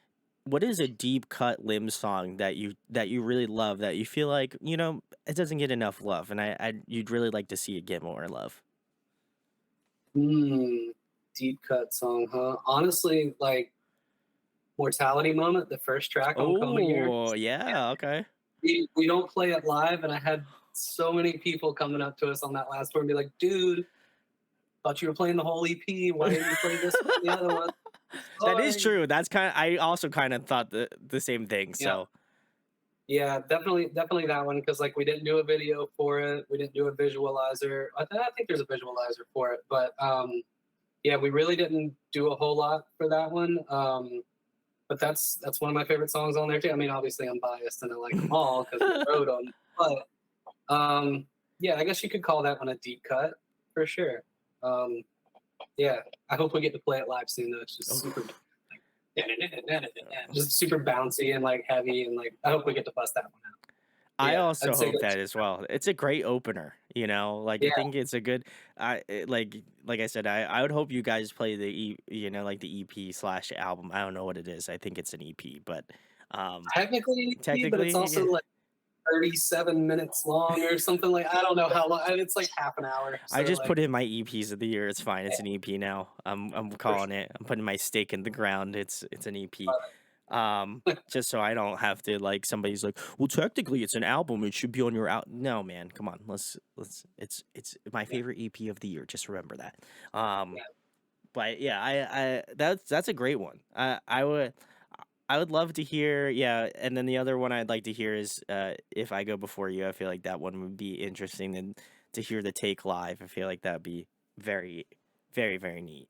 what is a deep cut limb song that you really love that you feel like, it doesn't get enough love, and I you'd really like to see it get more love? Hmm, deep cut song, huh? Honestly, like Mortality Moment, the first track on Coma Year. Oh, yeah, okay. We don't play it live, and I had so many people coming up to us on that last tour and be like, "Dude, thought you were playing the whole EP. Why didn't you play this one, the other one?" That is Sorry. true. I also kind of thought the same thing. Yeah, So yeah, definitely that one because like we didn't do a video for it, we didn't do a visualizer. I think there's a visualizer for it, but yeah, we really didn't do a whole lot for that one. But that's one of my favorite songs on there too. I mean, obviously I'm biased and I like them all because we wrote them, but yeah, I guess you could call that one a deep cut for sure. Um, yeah, I hope we get to play it live soon though. It's just super, Oof. just super bouncy and like heavy and like I hope we get to bust that one out. I Yeah, also I'd say hope that's that as well. It's a great opener, like I yeah. think it's a good. Like I said, I would hope you guys play like the EP slash album. I don't know what it is. I think it's an EP, but Technically an EP, but it's technically, also yeah. like 37 minutes long or something like I don't know how long. It's like half an hour. I So just like put in my EPs of the year. It's fine. It's yeah, an EP now. I'm for calling it. I'm putting my stake in the ground. It's an EP. sure. Just so I don't have to, like, somebody's like, well, technically it's an album. It should be on your out. No, man, come on. It's my Yeah, favorite EP of the year. Just remember that. Um, yeah. but yeah, that's a great one. I would love to hear, yeah. And then the other one I'd like to hear is, If I Go Before You. I feel like that one would be interesting, and to hear the take live. I feel like that'd be very, very, very neat.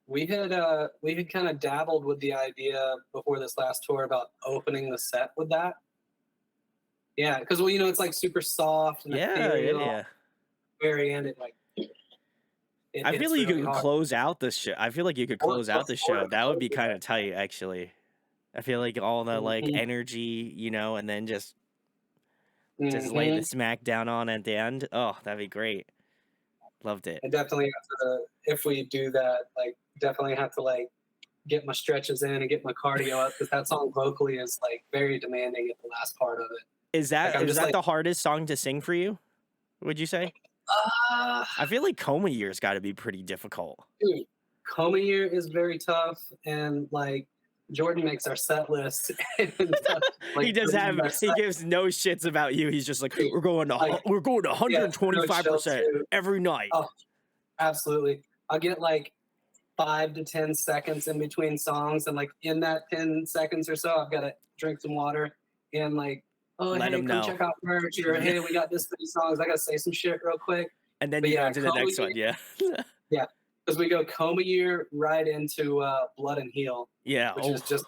We had kind of dabbled with the idea before this last tour about opening the set with that. Yeah, because well, it's like super soft and Yeah, yeah, ethereal. yeah. Very end, it I feel hits like you really could hard. close out the show. I feel like you could Or close out the before show. it That would be closes kind of tight, actually. I feel like all the, like, out. energy, and then just lay the Hmm. smack down on at the end. Oh, that'd be great. Loved it. I definitely have to, if we do that, like definitely have to like get my stretches in and get my cardio up because that song vocally is like very demanding at the last part of it. Is Like that I'm is just that like, the hardest song to sing for you? Would you say? ah, I feel like Coma Year's got to be pretty difficult. dude, Coma Year is very tough, and like Jordan makes our set list, and He like does produces have. our He set. gives no shits about you. He's just like, Dude, like we're going to yeah, really chill 125% too. every night. Oh, absolutely. I'll get like 5 to 10 seconds in between songs, and like in that 10 seconds or so, I've got to drink some water and like, oh Let hey, him come know. check out merch, or hey, we got this many songs. I gotta say some shit real quick. And then But you go yeah, into the Coma next Year, one. Yeah. yeah, because we go Coma Year right into Blood and Heal, Yeah. which Oh, is just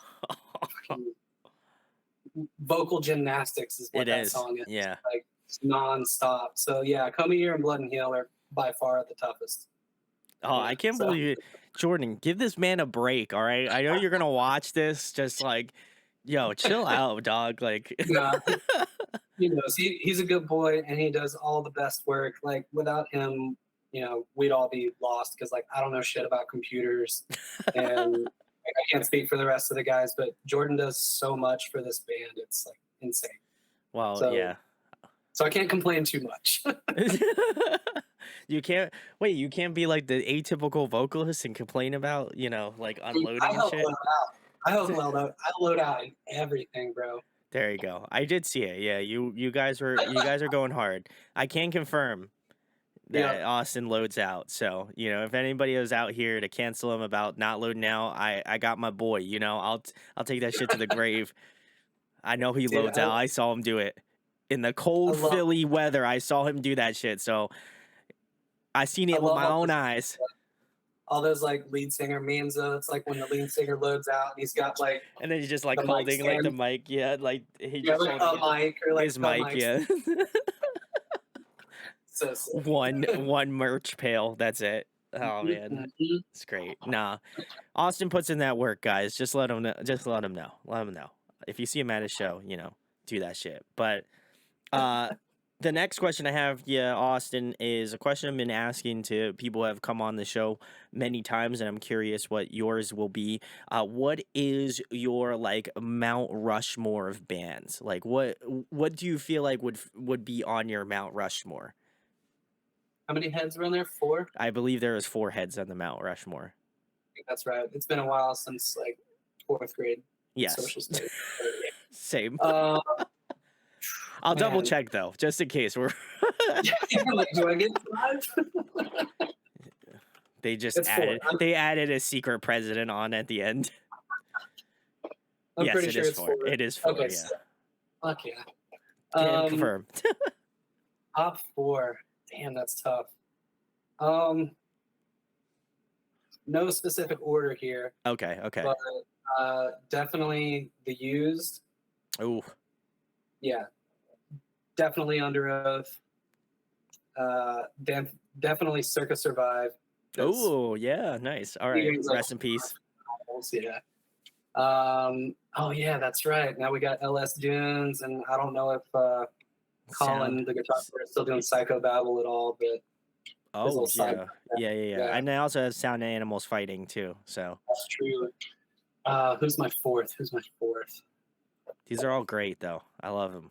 vocal gymnastics is what it that is. song is. Yeah. Like it's nonstop. So yeah, Coma Year and Blood and Heal are by far the toughest. Oh, Yeah. I can't So believe it. Jordan, give this man a break, all right? I know you're gonna watch this. Just like, yo, chill out, dog. Like, yeah, he knows he's a good boy and he does all the best work. Like without him, we'd all be lost because like I don't know shit about computers and like, I can't speak for the rest of the guys, but Jordan does so much for this band. It's like insane. well, So yeah. so I can't complain too much. You can't wait. You can't be like the atypical vocalist and complain about, like, I unloading and help shit. load out. I help load out. I load out in everything, bro. There you go. I did see it. Yeah, you guys are going hard. I can confirm Yeah, that Austin loads out. So, if anybody was out here to cancel him about not loading out, I got my boy. I'll take that shit to the grave. I know he dude, loads out. I saw him do it in the I cold love Philly weather. I saw him do that shit. So I seen I it with love my all own this. eyes. all those like lead singer memes. It's like when the lead singer loads out and he's got like And then he's just like the mic holding like the stand. mic, yeah, like he Yeah, just like holding a mic or like his the mic, mic. yeah. So sick. one merch pail. That's it. Oh man, Mhm. it's great. Nah, Austin puts in that work, guys. Just let him know. Just let him know. Let him know. If you see him at a show, do that shit. But the next question I have, yeah, Austin, is a question I've been asking to people who have come on the show many times, and I'm curious what yours will be. What is your like Mount Rushmore of bands? Like, what do you feel like would be on your Mount Rushmore? How many heads were in there? 4? I believe there is 4 heads on the Mount Rushmore. I think that's right. It's been a while since like 4th grade Yes. social studies. Same. Uh, I'll double man. check though, just in case we're. Like, do I get 5? They just It's 4. added a secret president on at the end. I'm Yes, pretty it sure is it's 4. 4. It is 4. Okay, Yeah. so, fuck yeah. Can confirm. Top 4. Damn, that's tough. No specific order here, Okay. but definitely The Used. Ooh. Yeah, definitely Under Oath. Definitely Circa Survive. 'cause Oh, yeah, nice. All right. Egan's, like, Rest in peace. yeah. Oh yeah, that's right. Now we got LS Dunes, and I don't know if Colin, Sound. the guitar player, is still doing Psycho Babble at all, but his Oh, little side. yeah. Yeah. And they also have Sound Animals Fighting too. So That's true. Who's my fourth? these are all great though. I love them.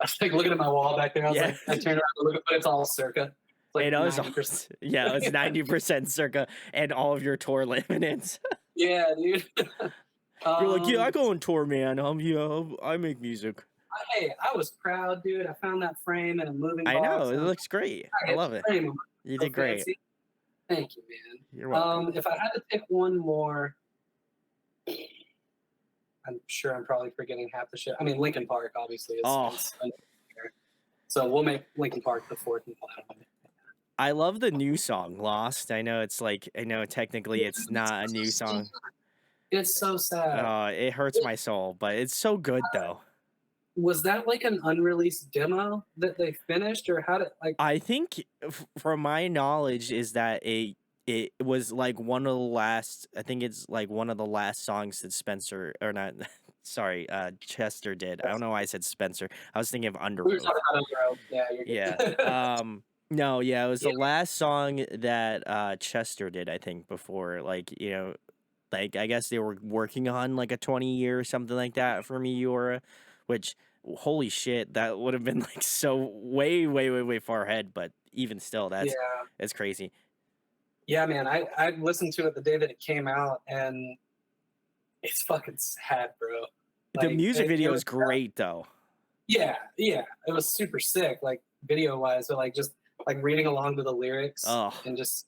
I was like looking at my wall back there. I was Yeah. like, I turned around to look at, but it's all Circa. It's like It is 90%. yeah, it's 90% Circa and all of your tour laminates. Yeah, dude. You're like, yeah, I go on tour, man. I make music. Hey, I was proud, dude. I found that frame in a moving I know, box. it and looks great. I it's love it. frame. You So did great. fancy. Thank you, man. You're welcome. If I had to pick one more, I'm sure I'm probably forgetting half the shit. I mean, Linkin Park obviously is. Oh. So we'll make Linkin Park the 4th and final one. I love the new song, Lost. I know technically it's not a new song. It's so sad. It hurts my soul, but it's so good though. Was that like an unreleased demo that they finished, or how did like? I think, from my knowledge, is that it was like one of the last. I think it's like one of the last songs that Spencer or not. Sorry, Chester did. I don't know why I said Spencer. I was thinking of Under We were Oath. talking about Under Oath. Yeah, you're good. Yeah. No, yeah, it was the last song that Chester did, I think, before, like, like, I guess they were working on like a 20-year or something like that for Meteora, which, holy shit, that would have been like so way far ahead, but even still, it's crazy. Yeah, man, I listened to it the day that it came out, and it's fucking sad, bro. The Like, music it video was is great, though. Yeah, it was super sick, like video wise. So like just like reading along to the lyrics and just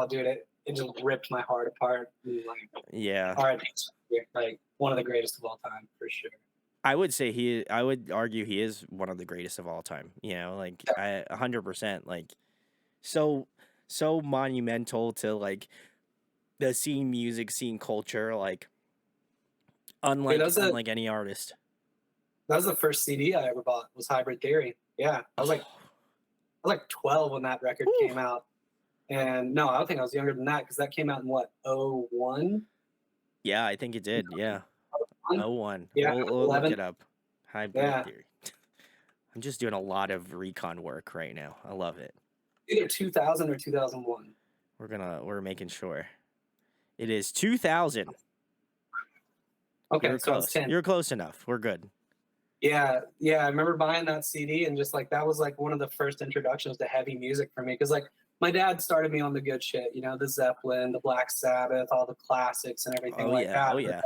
dude, it just ripped my heart apart. And, like, yeah, R.I.P. Like one of the greatest of all time for sure. I would argue he is one of the greatest of all time. Like 100%, like so monumental to like the scene music, scene culture, like unlike any artist. That was the first CD I ever bought, was Hybrid Theory. Yeah, I was like 12 when that record came out. And no, I think I was younger than that because that came out in what, 01? Yeah, I think it did. Yeah. 01. Yeah, We'll look it up. Hybrid Theory. I'm just doing a lot of recon work right now. I love it. Either 2000 or 2001. We're making sure. It is 2000. Okay, You're so close. it's 10. You're close enough. We're good. Yeah, I remember buying that CD and just like that was like one of the first introductions to heavy music for me because like my dad started me on the good shit, the Zeppelin, the Black Sabbath, all the classics and everything that. Oh yeah.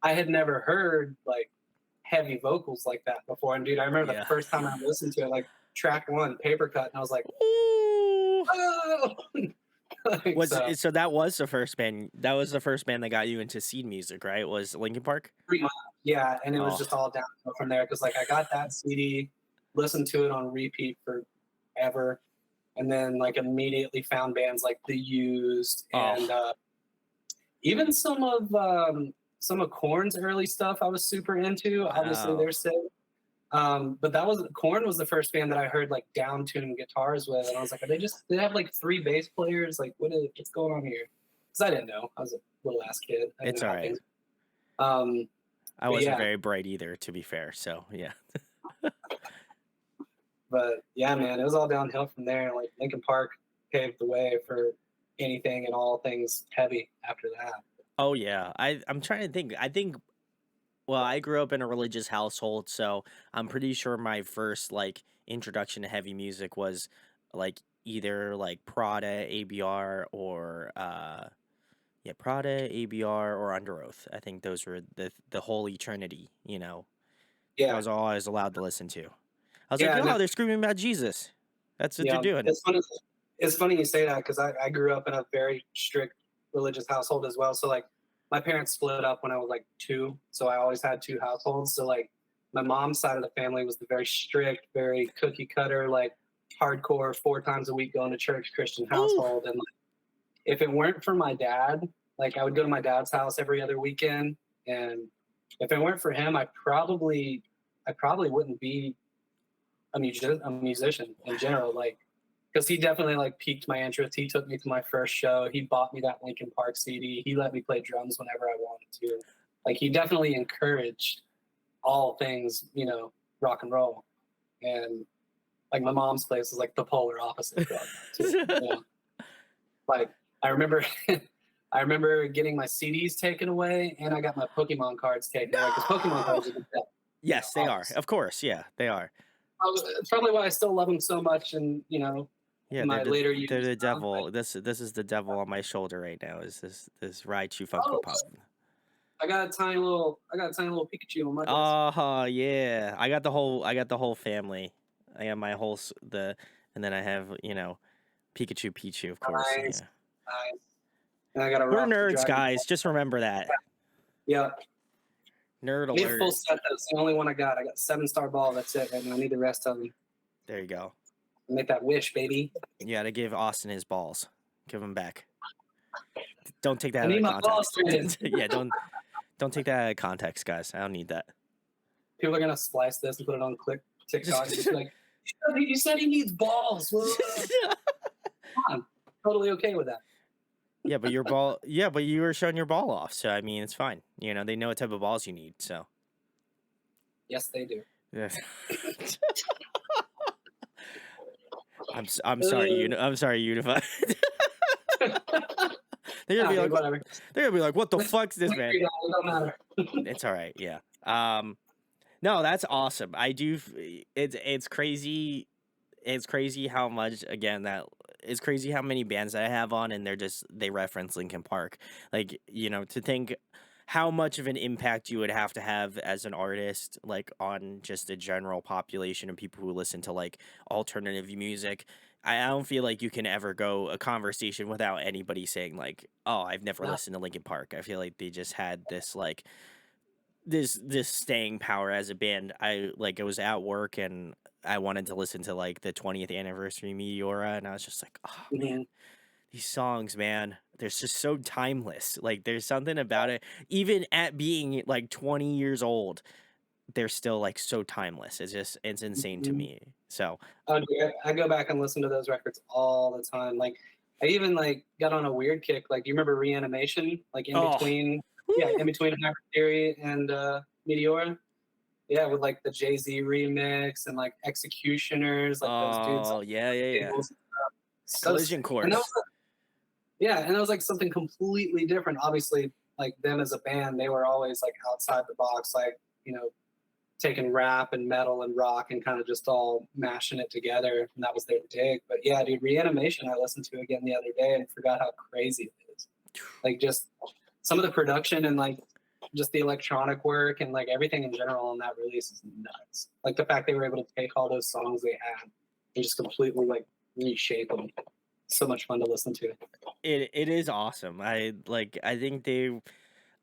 I had never heard like heavy vocals like that before, and dude, I remember the first time I listened to it, like track 1, Paper Cut, and I was like, oh! Like, so that was the first band. That was the first band that got you into scene music, right? Was Linkin Park? Pretty much, yeah. And it was just all downhill from there because, like, I got that CD, listened to it on repeat forever, and then like immediately found bands like The Used and Oh, even some of Korn's early stuff I was super into. Obviously, wow. they're sick. But that was Korn was the first band that I heard like down tuned guitars with, and I was like, they have like 3 bass players? Like, what's going on here? Because I didn't know. I was a little ass kid. I didn't It's know all how right. things. Um, I but wasn't yeah, very bright either, to be fair. So yeah. but yeah, man, it was all downhill from there. Like Linkin Park paved the way for anything and all things heavy after that. Oh yeah. I'm trying to think. I think well, I grew up in a religious household, so I'm pretty sure my first like introduction to heavy music was like either like Prada, ABR, or yeah, Prada, ABR, or Under Oath. I think those were the holy trinity. That Yeah, was all I was allowed to listen to. I was like, yeah, no, oh, they're screaming about Jesus. That's what they're yeah. doing. It's funny. It's funny you say that because I grew up in a very strict religious household as well. So like my parents split up when I was like 2, so I always had 2 households. So like my mom's side of the family was the very strict, very cookie cutter, like hardcore 4 times a week going to church Christian Ooh. household. And like, if it weren't for my dad, like I would go to my dad's house every other weekend, and if it weren't for him, I probably wouldn't be a musician in general. Like because he definitely like piqued my interest. He took me to my first show. He bought me that Linkin Park CD. He let me play drums whenever I wanted to. Like he definitely encouraged all things, rock and roll. And like my mom's place is like the polar opposite for all that too. Like I remember I remember getting my CDs taken away and I got my Pokemon cards taken away because Pokemon No. cards are the best, Yes, they are. obviously. Of course, yeah, they are. It's probably why I still love them so much and Yeah, in they're my the later they're years the now. Like, devil. This is the devil on my shoulder right now. Is this Raichu Funko oh, Pop? I got a tiny little Pikachu on my desk. Oh yeah, I got the whole family. I got my whole and then I have Pikachu, Pichu, of course. Nice, Yeah, nice. And I got a we're roster nerds, Dragon Ball. guys. Just remember that. Yeah, Nerd I need a full alert. set. That's the only one I got. I got 7-star ball. That's it right now. I need the rest of them. There you go. Make that wish, baby. You gotta give Austin his balls. Give them back. Don't take that I out need of my balls context. traded. Yeah, don't take that out of context, guys. I don't need that. People are gonna splice this and put it on TikTok and just be like, "You said he needs balls." Come on, totally okay with that. Yeah, but you were showing your ball off, so I mean it's fine. They know what type of balls you need, so Yes, they do. yeah. I'm sorry, I'm sorry, Unify. They're gonna be Dude, like, whatever. what the fuck's this, man? It don't matter. It's all right, yeah. No, that's awesome. I do. It's crazy. It's crazy how much it's crazy how many bands that I have on, and they reference Linkin Park. Like to think how much of an impact you would have to have as an artist, like on just the general population of people who listen to like alternative music. I don't feel like you can ever go a conversation without anybody saying like, "Oh, I've never No. listened to Linkin Park." I feel like they just had this like this staying power as a band. I was at work and I wanted to listen to like the 20th anniversary Meteora, and I was just like, oh man, Mhm. these songs, man, they're just so timeless. Like there's something about it, even at being like 20 years old, they're still like so timeless. It's insane to Mhm. me. So Oh, dude, I go back and listen to those records all the time. Like, I even like got on a weird kick. Like, do you remember Reanimation? Like oh, in woo. between Hyper Theory and Meteora. Yeah, with like the Jay-Z remix and like Executioners, like those dudes Oh like yeah. tables and stuff. So Collision sick. And that was Course. and that was like something completely different. Obviously, like them as a band, they were always like outside the box, like, taking rap and metal and rock and kind of just all mashing it together. And that was their dig. But yeah, dude, Reanimation I listened to again the other day and forgot how crazy it is. Like just some of the production and like just the electronic work and like everything in general on that release is nuts. Like the fact they were able to take all those songs they had and just completely like reshape them. So much fun to listen to. It is awesome. I think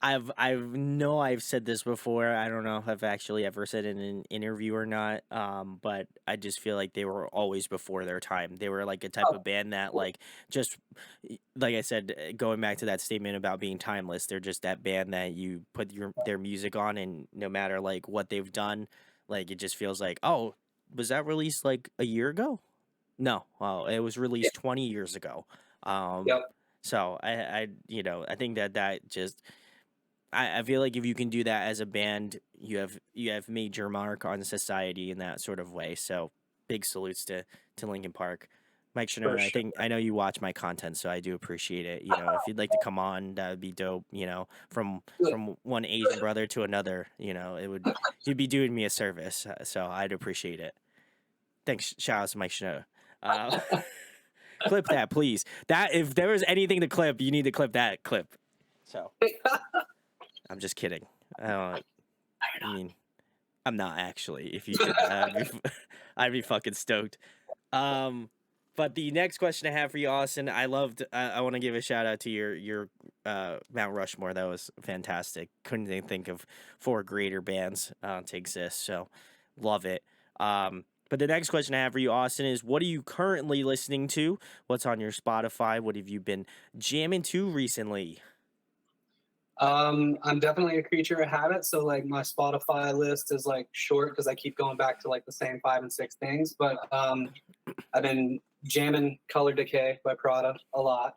I've said this before. I don't know if I've actually ever said it in an interview or not. But I just feel like they were always before their time. They were like a type of band that like just like I said, going back to that statement about being timeless, they're just that band that you put their music on, and no matter like what they've done, like it just feels like, oh, was that released like a year ago? No, well, it was Yeah. released 20 years ago. Yep. So I think that just I feel like if you can do that as a band, you have made your mark on society in that sort of way. So big salutes to Linkin Park. Mike For Shinoda, sure. I know you watch my content, so I do appreciate it. If you'd like to come on, that would be dope. Good. From one Asian brother to another, you'd be doing me a service. So I'd appreciate it. Thanks. Shout out to Mike Shinoda. Uh, clip that, please. That if there was anything to clip, you need to clip that clip. So I'm just kidding. I mean, I'm not actually. If you did that, I'd be fucking stoked. But the next question I have for you, Austin, I loved. I want to give a shout out to your Mount Rushmore. That was fantastic. Couldn't even think of 4 greater bands to exist. So love it. But the next question I have for you, Austin, is what are you currently listening to? What's on your Spotify? What have you been jamming to recently? I'm definitely a creature of habit. So like my Spotify list is like short because I keep going back to like the same 5 and 6 things. But I've been jamming Color Decay by Prada a lot,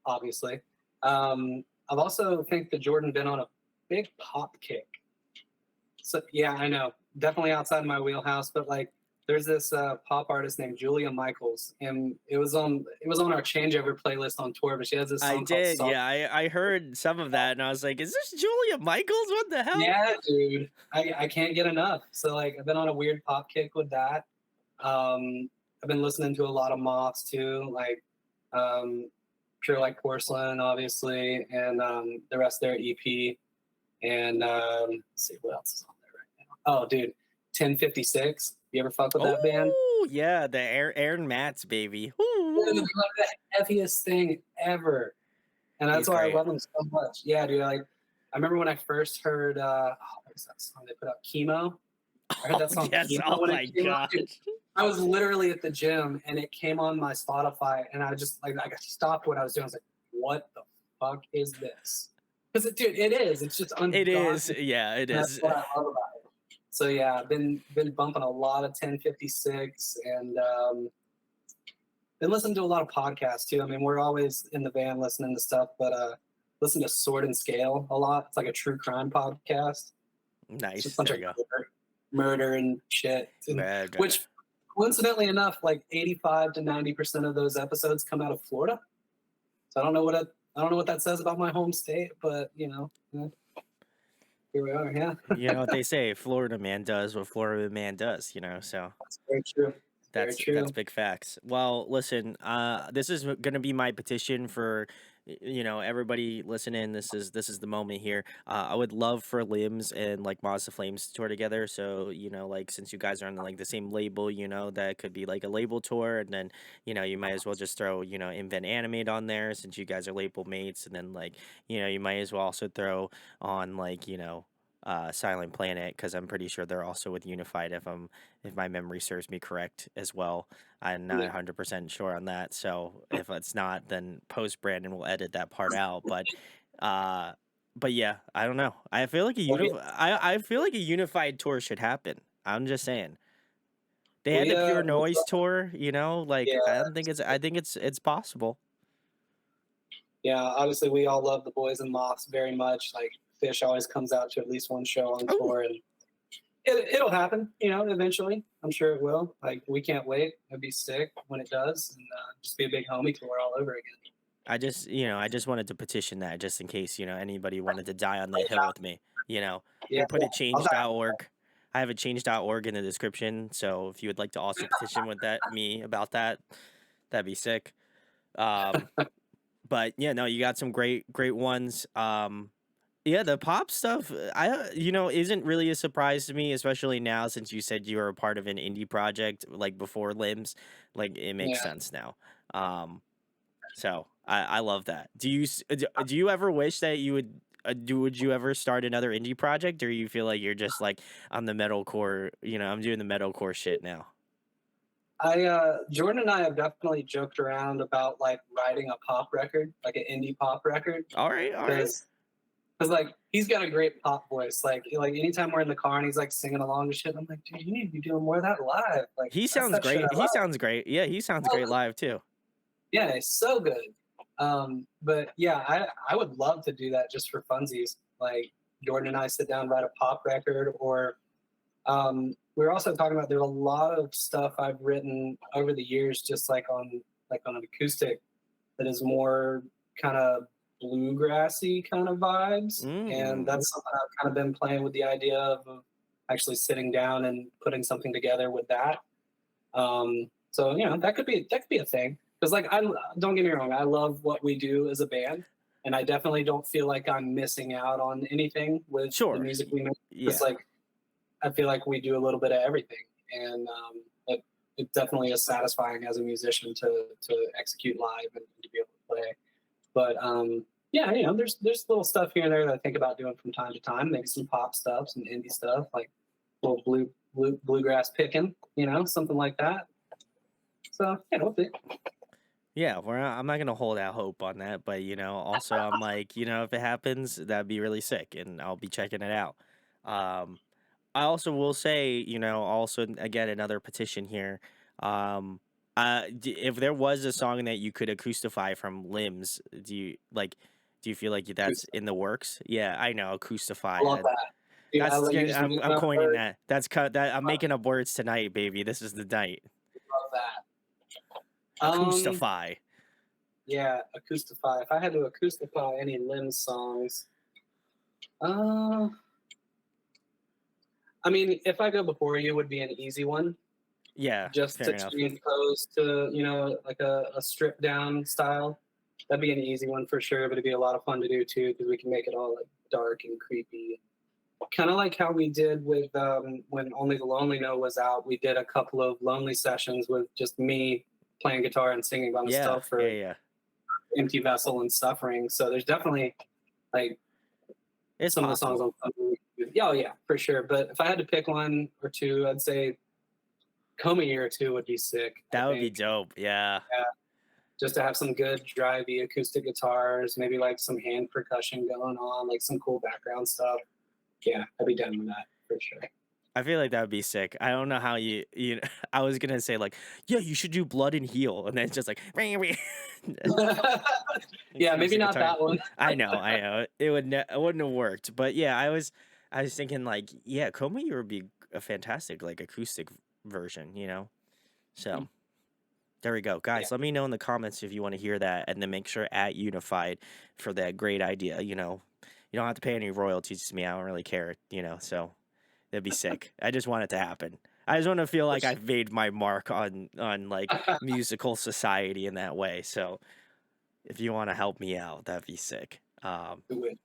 obviously. I've also think that Jordan been on a big pop kick. So yeah, I know, definitely outside my wheelhouse, but like there's this pop artist named Julia Michaels, and it was on our changeover playlist on tour. But she has this I song called did, "Salt." yeah. I heard some of that, and I was like, "Is this Julia Michaels? What the hell?" Yeah, dude, I can't get enough. So like I've been on a weird pop kick with that. I've been listening to a lot of Moths too, like Pure Like Porcelain, obviously, and the rest of their EP. And let's see what else is on there right now. Oh, dude, 1056. You ever fuck with that band? Oh yeah, the Aaron Matz baby. Dude, they're Ooh. like the heaviest thing ever, and that's He's why I great. love them so much. Yeah, dude. Like, I remember when I first heard, what was that song they put out? Chemo. I heard Oh that song yes. Chemo Oh when it my came out. gosh. Dude, I was literally at the gym, and it came on my Spotify, and I just like I stopped what I was doing. I was like, "What the fuck is this?" Because dude, it is. It's just It is. ungodly. Yeah, it And that's is. what I love about it. So yeah, I've been bumping a lot of 1056 and been listening to a lot of podcasts too. I mean, we're always in the van listening to stuff, but listen to Sword and Scale a lot. It's like a true crime podcast. It's just a Nice. bunch There of you go. murder and shit. And, Murder. which coincidentally enough, like 85 to 90% of those episodes come out of Florida. So I don't know what that says about my home state, but yeah, here we are. Yeah, You know what they say, Florida man does what Florida man does, so that's very true. Very that's true. big facts. Well, listen, this is gonna be my petition for everybody listening. This is the moment here. I would love for Limbs and like Mods to Flames to tour together. So like since you guys are on like the same label, that could be like a label tour, and then you might as well just throw Invent Animate on there since you guys are label mates, and then like you might as well also throw on like Silent Planet because I'm pretty sure they're also with Unified if my memory serves me correct as well. I'm not Yeah. 100% sure on that. So if it's not, then post Brandon will edit that part out. Uh, but yeah, I don't know. I feel like Well, yeah, I feel like a unified tour should happen. I'm just saying. They had we the Pure we Noise tour, like yeah, I think it's possible. yeah. Obviously, we all love the Boys and Moths very much. Like Fish always comes out to at least one show on Oh, tour, and it'll happen. Eventually. I'm sure it will. Like we can't wait. It'd be sick when it does, and just be a big homie tour all over again. I just wanted to petition that just in case, anybody wanted to die on the hill with me. Yeah, We'll put it I'll die. change.org. I have a change.org in the description. So if you would like to also petition with me about that, that'd be sick. Um, but yeah, no, you got some great ones. Yeah, the pop stuff, isn't really a surprise to me, especially now since you said you were a part of an indie project like before Limbs. Like it makes Yeah. sense now. So I love that. Do you ever wish that you would would you ever start another indie project, or you feel like you're just like I'm the metalcore, I'm doing the metalcore shit now? Jordan and I have definitely joked around about like writing a pop record, like an indie pop record, All right, all right. because like he's got a great pop voice. Like anytime we're in the car and he's like singing along to shit, I'm like, dude, you need to be doing more of that live. Like He that's sounds that shit great. I He love. sounds great. Yeah, he sounds great live too. Yeah, it's so good. But yeah, I would love to do that just for funsies. Like Jordan and I sit down, write a pop record, or we were also talking about there's a lot of stuff I've written over the years, just like on an acoustic that is more kind of bluegrassy kind of vibes, and that's something I've kind of been playing with the idea of actually sitting down and putting something together with that. So that could be a thing. Because like I don't get me wrong, I love what we do as a band, and I definitely don't feel like I'm missing out on anything with the music we make. It's Yeah. like I feel like we do a little bit of everything, and it definitely is satisfying as a musician to execute live and to be able to play. But yeah, there's little stuff here and there that I think about doing from time to time. Maybe some pop stuff, some indie stuff, like little bluegrass picking, something like that. So yeah, we'll see. Yeah, I'm not gonna hold out hope on that, but also I'm like, if it happens, that'd be really sick, and I'll be checking it out. Um, I also will say, also again another petition here. Um, if there was a song that you could acoustify from Limbs, do you feel like that's in the works? Yeah, I know I love acoustify. that. Dude, you just I'm made up coining words. that. I'm making up words tonight, baby. This is the night. Love that. Acoustify. Yeah, acoustify. If I had to acoustify any Limbs songs, I mean, If I Go Before You would be an easy one, Yeah, just fair to enough. transpose to, like a stripped down style. That'd be an easy one for sure, but it'd be a lot of fun to do too, because we can make it all like dark and creepy. Kind of like how we did with when Only the Lonely Know was out. We did a couple of lonely sessions with just me playing guitar and singing by myself for Yeah. Empty Vessel and Suffering. So there's definitely like It's some possible. of the songs on. Yeah, yeah, for sure. But if I had to pick one or two, I'd say Coma Year or Two would be sick. That would be dope. Yeah. Yeah. Just to have some good drivey acoustic guitars, maybe like some hand percussion going on, like some cool background stuff. Yeah, I'd be down with that for sure. I feel like that would be sick. I don't know how you I was gonna say like, yeah, you should do Blood and Heal, and then it's just like, yeah, maybe not that one. I know. It wouldn't have worked, but yeah, I was thinking like, yeah, Coma Year would be a fantastic like acoustic version, So there we go, guys. Yeah. Let me know in the comments if you want to hear that, and then make sure at Unified for that great idea. You don't have to pay any royalties to me. I don't really care. So. That'd be sick. I just want it to happen. I just want to feel like I've made my mark on like musical society in that way. So if you want to help me out, that'd be sick. The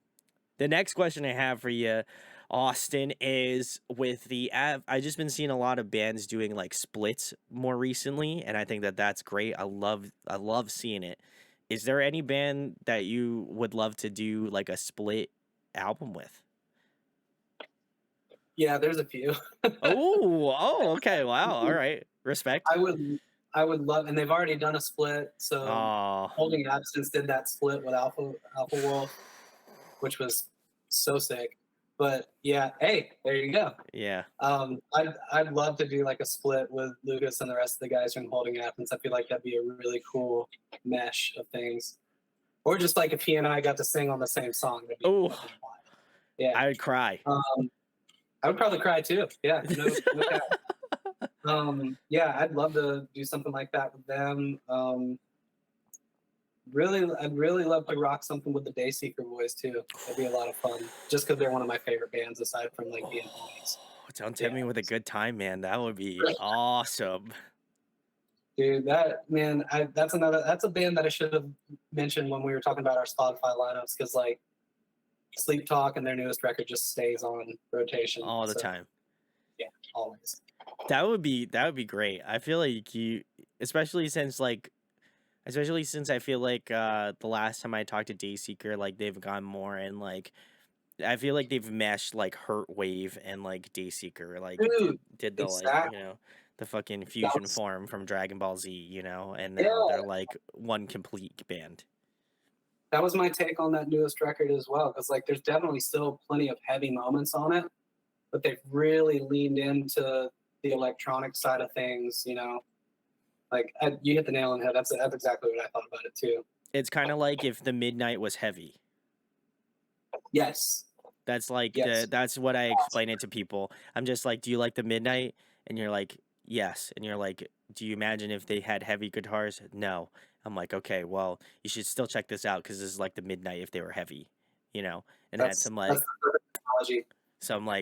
next question I have for you, Austin, is with the app. I just been seeing a lot of bands doing like splits more recently, and I think that that's great. I love seeing it. Is there any band that you would love to do like a split album with? Yeah, there's a few. Okay. Wow. All right. Respect. I would love, and they've already done a split. So Holding Absence did that split with Alpha Wolf, which was so sick. But yeah, hey, there you go. Yeah. I'd love to do like a split with Lucas and the rest of the guys from Holding Absence. I feel like that'd be a really cool mesh of things. Or just like if he and I got to sing on the same song. That'd be wild. Yeah. I would cry. I would probably cry too. Yeah. Yeah, I'd love to do something like that with them. I'd really love to rock something with the Dayseeker Boys too. That'd be a lot of fun. Just because they're one of my favorite bands aside from like being homies. Don't tempt me with a good time, man. That would be awesome. Dude, that's a band that I should have mentioned when we were talking about our Spotify lineups, because like Sleep Talk and their newest record just stays on rotation all the time. Yeah, always. That would be great. I feel like especially since I feel like the last time I talked to Dayseeker, like they've gone more in like I feel like they've meshed like Hurt Wave and like Dayseeker, like Dude, did the like exactly. the fucking That fusion was, form from Dragon Ball Z, and yeah, now they're like one complete band. that was my take on that newest record as well. Because like, there's definitely still plenty of heavy moments on it, but they've really leaned into the electronic side of things. Like you hit the nail on the head. That's exactly what I thought about it too. It's kind of like if the Midnight was heavy. Yes. That's like Yes. that's what I explain it to people. I'm just like, do you like the Midnight? And you're like, yes. And you're like, do you imagine if they had heavy guitars? No. I'm like, okay, well, you should still check this out because this is like the Midnight if they were heavy, and had That's that's the perfect analogy.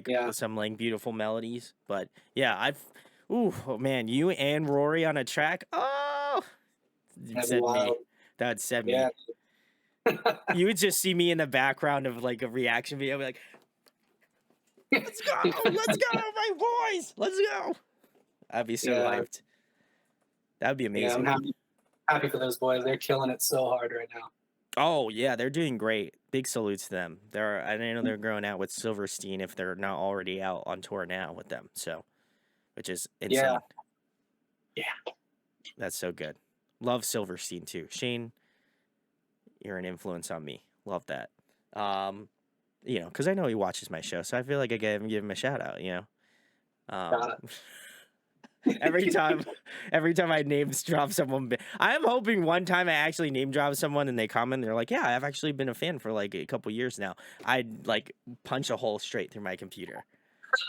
Yeah. some like beautiful melodies. But yeah, oh man, you and Rory on a track. Oh, it That'd be said me. wild. That would set me. Yeah. You would just see me in the background of like a reaction video, be like, let's go, my boys, let's go. I'd be so Yeah. hyped. That'd be Yeah, amazing. I'm happy for those boys. They're killing it so hard right now. Oh yeah, they're doing great. Big salutes to them. I know they're going out with Silverstein if they're not already out on tour now with them. So, which is insane. Yeah. That's so good. Love Silverstein too. Shane, you're an influence on me. Love that. Because I know he watches my show, so I feel like I gotta give him a shout out. Every time I name drop someone, I am hoping one time I actually name drop someone and they comment, they're like, "Yeah, I've actually been a fan for like a couple years now." I'd like punch a hole straight through my computer.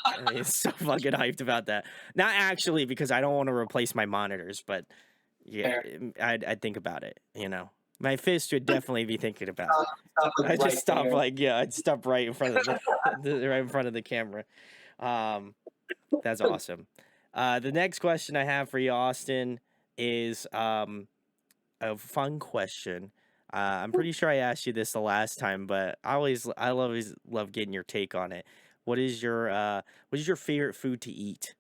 I'm so fucking hyped about that. Not actually because I don't want to replace my monitors, but yeah, I'd think about it. My fist would definitely be thinking about it. I just stop I'd stop right in front of right in front of the camera. That's awesome. The next question I have for you, Austin, is a fun question. I'm pretty sure I asked you this the last time, but I always love getting your take on it. What is your favorite food to eat?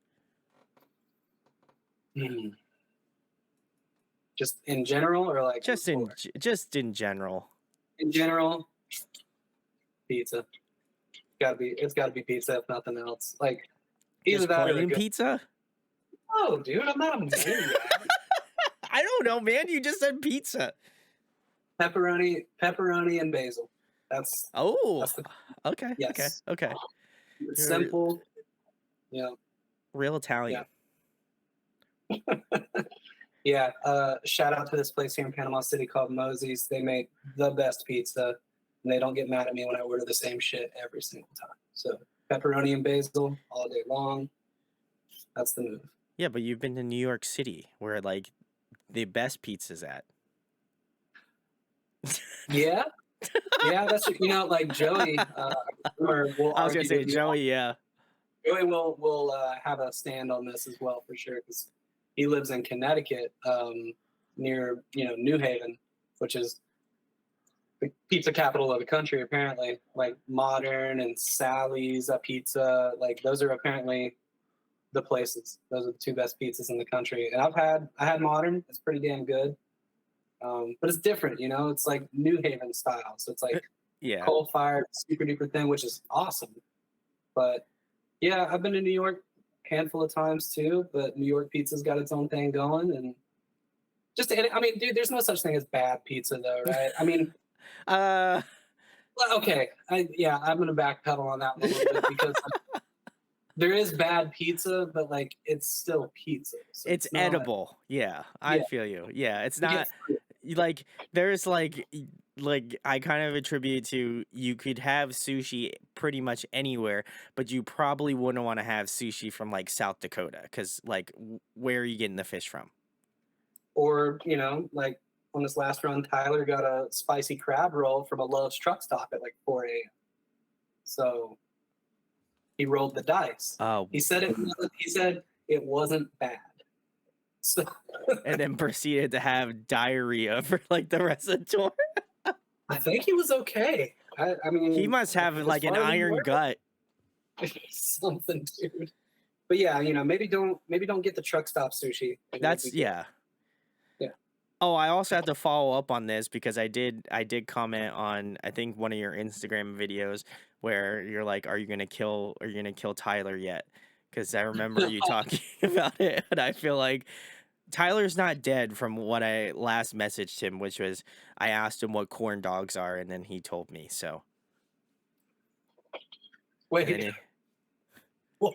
Just in general, or like just in general? In general, pizza. It's gotta be pizza if nothing else. Like either Just that or plain pizza. Oh, dude, I'm not a maniac. I don't know, man. You just said pizza. Pepperoni, and basil. That's okay. Yes. Okay. Simple. Yeah. Real Italian. Yeah. Shout out to this place here in Panama City called Mosey's. They make the best pizza, and they don't get mad at me when I order the same shit every single time. So pepperoni and basil all day long. That's the move. Yeah, but you've been to New York City, where like the best pizza's at. Yeah. Yeah, that's like Joey. I was gonna say Joey. Yeah. Joey will have a stand on this as well for sure because he lives in Connecticut, near New Haven, which is the pizza capital of the country apparently. Like Modern and Sally's Pizza, like those are apparently the places. Those are the two best pizzas in the country. And I had Modern. It's pretty damn good. But it's different, it's like New Haven style. So it's like coal fired, super duper thing, which is awesome. But yeah, I've been to New York a handful of times too, but New York pizza's got its own thing going. And dude, there's no such thing as bad pizza though, right? I mean, okay. I'm going to backpedal on that one a little bit because there is bad pizza, but like it's still pizza. So it's edible. I feel you. Yeah, it's not like there's like I kind of attribute to you could have sushi pretty much anywhere, but you probably wouldn't want to have sushi from like South Dakota because like where are you getting the fish from? Or like on this last run, Tyler got a spicy crab roll from a Love's truck stop at like 4 a.m. So he rolled the dice. Oh, he said it wasn't bad. So and then proceeded to have diarrhea for like the rest of the tour. I think he was okay. I mean, he must have like an iron gut. Something, dude. But yeah, maybe don't get the truck stop sushi. That's yeah. Oh, I also have to follow up on this because I did comment on I think one of your Instagram videos where you're like, are you gonna kill Tyler yet? Because I remember you talking about it, and I feel like Tyler's not dead from what I last messaged him, which was I asked him what corn dogs are, and then he told me. So and then Wait, what?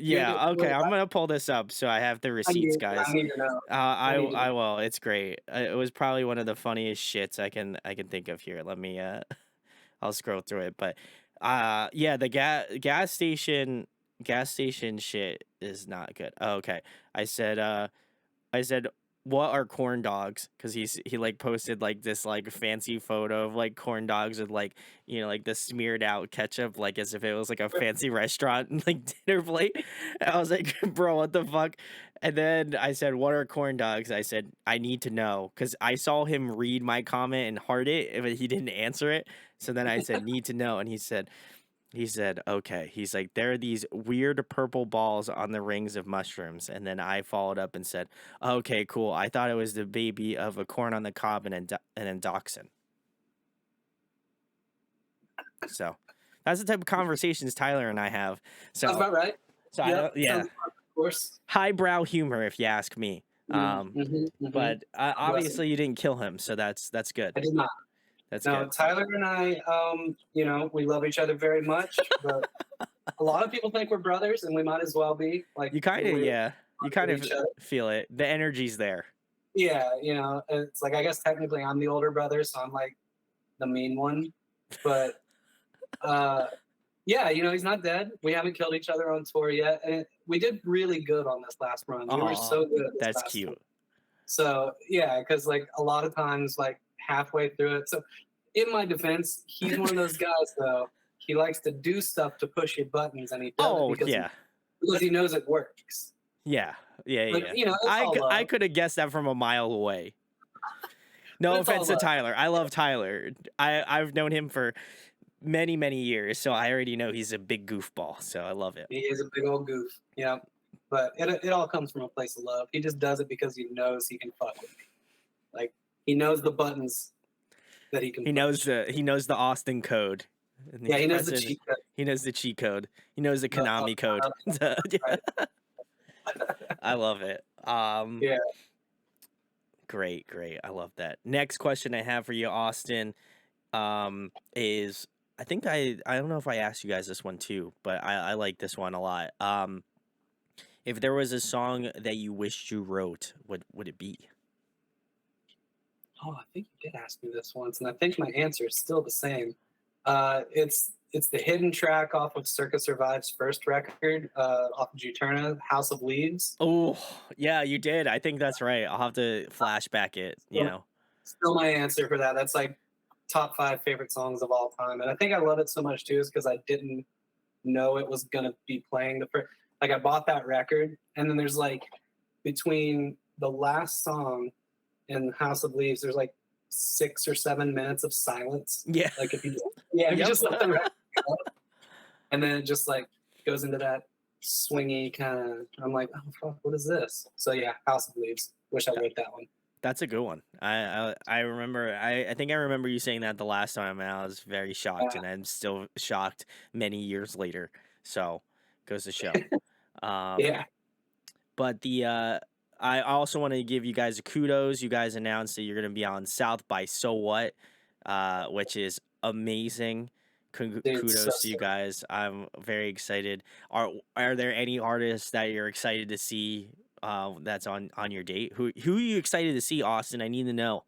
yeah, okay, Wait, I'm gonna pull this up so I have the receipts, I guys. need to know. I will. It's great. It was probably one of the funniest shits I can think of here. Let me I'll scroll through it, but yeah, the gas station shit is not good. Oh, okay. I said I said, "What are corn dogs?" Because he like posted like this like fancy photo of like corn dogs with like like the smeared out ketchup, like as if it was like a fancy restaurant like dinner plate. And I was like, "Bro, what the fuck?" And then I said, "What are corn dogs?" I said, "I need to know," because I saw him read my comment and heart it, but he didn't answer it. So then I said, "Need to know," and he said, okay. He's like, there are these weird purple balls on the rings of mushrooms. And then I followed up and said, okay, cool. I thought it was the baby of a corn on the cob and an endoxin. So that's the type of conversations Tyler and I have. So, Sounds about right. so Yep, yeah, sounds of course. highbrow humor, if you ask me. But obviously you didn't kill him. So that's good. I did not. That's No, good. Tyler and I, we love each other very much, but a lot of people think we're brothers, and we might as well be. Like You kind of, yeah, you kind of each other. feel it. The energy's there. Yeah, it's like I guess technically I'm the older brother, so I'm like the mean one. But yeah, he's not dead. We haven't killed each other on tour yet, and we did really good on this last run. We were so good. That's cute. One. So yeah, because like a lot of times, like halfway through it. So in my defense, he's one of those guys though. He likes to do stuff to push your buttons, and he does it because he knows it works. Yeah. But, I could have guessed that from a mile away. No offense to Tyler. I love Tyler. I've known him for many, many years, so I already know he's a big goofball. So I love it. He is a big old goof. Yeah. But it all comes from a place of love. He just does it because he knows he can fuck with me. Like he knows the buttons that he can. He knows the Austin code. Yeah, he knows the cheat code. He knows the cheat code. He knows the Konami code. I love it. Yeah. Great. I love that. Next question I have for you, Austin, is I think I don't know if I asked you guys this one too, but I like this one a lot. If there was a song that you wished you wrote, what would it be? Oh, I think you did ask me this once, and I think my answer is still the same. It's the hidden track off of Circa Survive's first record, off of Juturna, House of Leaves. Oh, yeah, you did. I think that's right. I'll have to flashback it, Still my answer for that. That's like top 5 favorite songs of all time. And I think I love it so much too is because I didn't know it was going to be playing the first. Like I bought that record, and then there's like between the last song and House of Leaves, there's like 6 or 7 minutes of silence. Yeah. Like if you just let the record go, and then it just like goes into that swingy kind of. I'm like, oh fuck, what is this? So yeah, House of Leaves. Wish I wrote that one. That's a good one. I remember. I think I remember you saying that the last time, and I was very shocked, and I'm still shocked many years later. So goes to show. Yeah. But I also want to give you guys a kudos. You guys announced that you're going to be on South by So What, which is amazing. Kudos to you guys. I'm very excited. Are there any artists that you're excited to see that's on your date? Who are you excited to see, Austin? I need to know.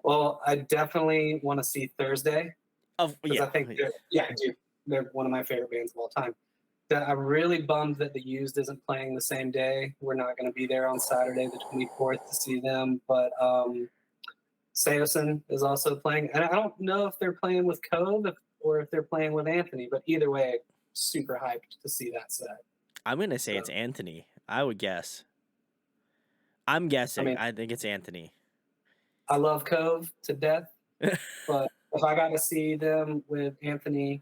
Well, I definitely want to see Thursday. I think they're one of my favorite bands of all time. I'm really bummed that The Used isn't playing the same day. We're not going to be there on Saturday, the 24th, to see them. But Seosin is also playing. And I don't know if they're playing with Cove or if they're playing with Anthony. But either way, super hyped to see that set. I'm going to say it's Anthony. I would guess. I'm guessing. I think it's Anthony. I love Cove to death. But if I got to see them with Anthony,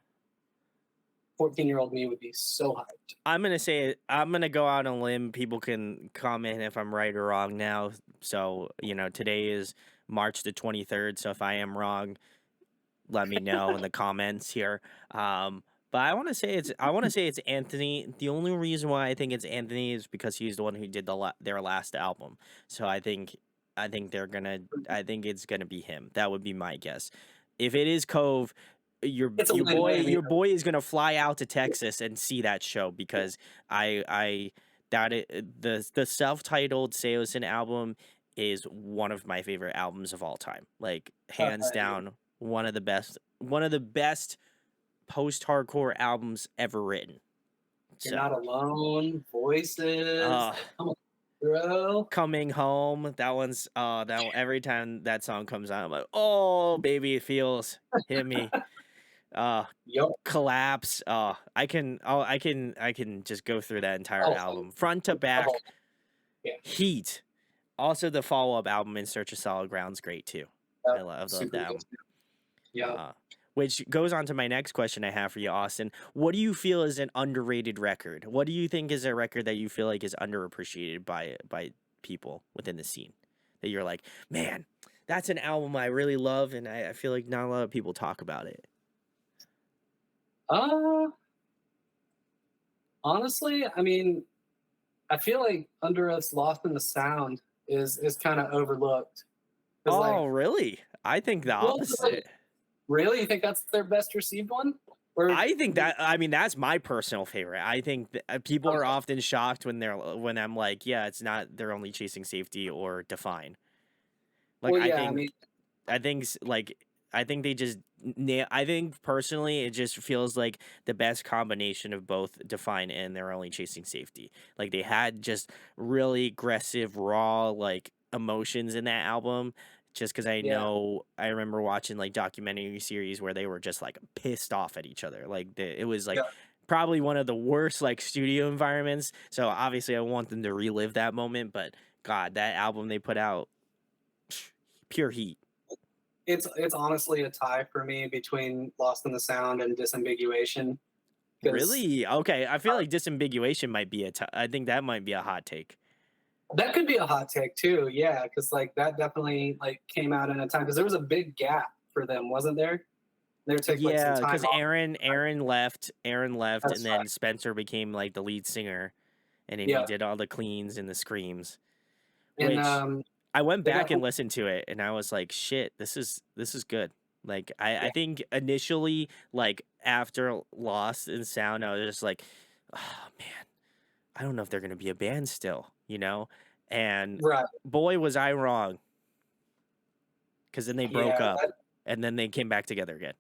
14-year-old me would be so hyped. I'm going to say it. I'm going to go out on a limb. People can comment if I'm right or wrong now. So, today is March the 23rd. So if I am wrong, let me know in the comments here. But I want to say it's Anthony. The only reason why I think it's Anthony is because he's the one who did their last album. So I think it's gonna be him. That would be my guess. If it is Cove, It's a win-win. your boy is gonna fly out to Texas and see that show because I that the self-titled Seosin album is one of my favorite albums of all time. Like hands down, one of the best post-hardcore albums ever written. You're Not Alone, Voices. Like, come on, bro. Coming Home. Every time that song comes out, I'm like, oh baby, it feels hit me. Yup. Collapse. I can just go through that entire album front to back. Yeah. Heat. Also, the follow-up album In Search of Solid Ground's great too. I love that album. Yeah. Which goes on to my next question I have for you, Austin. What do you feel is an underrated record? What do you think is a record that you feel like is underappreciated by people within the scene? That you're like, man, that's an album I really love, and I feel like not a lot of people talk about it. Honestly, I mean, I feel like Under Us Lost in the Sound is kind of overlooked. Oh, really? I think the opposite. Really? You think that's their best received one? Or I think that's my personal favorite. I think that people are often shocked when I'm like, yeah, it's not, they're only chasing safety or Define. Like, well, yeah, I think they just I think personally it just feels like the best combination of both Define and They're Only Chasing Safety. Like they had just really aggressive, raw like emotions in that album. Just because I remember watching like documentary series where they were just like pissed off at each other. Like it was like probably one of the worst like studio environments. So obviously I want them to relive that moment. But God, that album they put out, pure heat. It's honestly a tie for me between Lost in the Sound and Disambiguation. Really? Okay, I feel like Disambiguation might be I think that might be a hot take. That could be a hot take too, yeah, because like that definitely like came out in a time because there was a big gap for them, wasn't there? They were taking like some time because off. Aaron left, and then Spencer became like the lead singer, and then he did all the cleans and the screams. Which I went back and listened to it, and I was like, shit, this is good. Like I think initially, like after Lost in Sound, I was just like, oh man, I don't know if they're gonna be a band still, you know? And boy was I wrong. Because then they broke up and then they came back together again.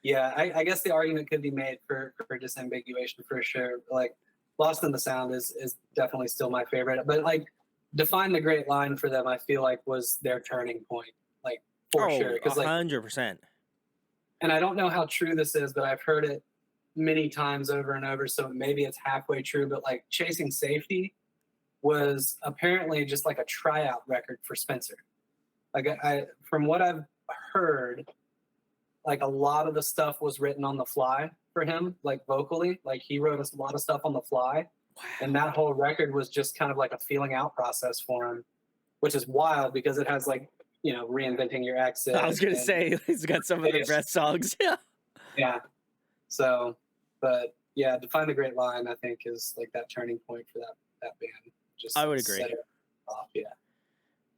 I guess the argument could be made for Disambiguation for sure. Like Lost in the Sound is definitely still my favorite. But like Define the Great Line for them, I feel like was their turning point. Like for sure. Because 100%. And I don't know how true this is, but I've heard it many times over and over, so maybe it's halfway true, but like Chasing Safety was apparently just like a tryout record for Spencer. Like from what I've heard, like a lot of the stuff was written on the fly for him, like vocally. Like he wrote a lot of stuff on the fly. Wow. And that whole record was just kind of like a feeling out process for him, which is wild because it has like, you know, Reinventing Your Exit. I was going to say, he's got some of the best songs. Yeah. So, but yeah, Define the Great Line, I think, is like that turning point for that band. Just I would agree.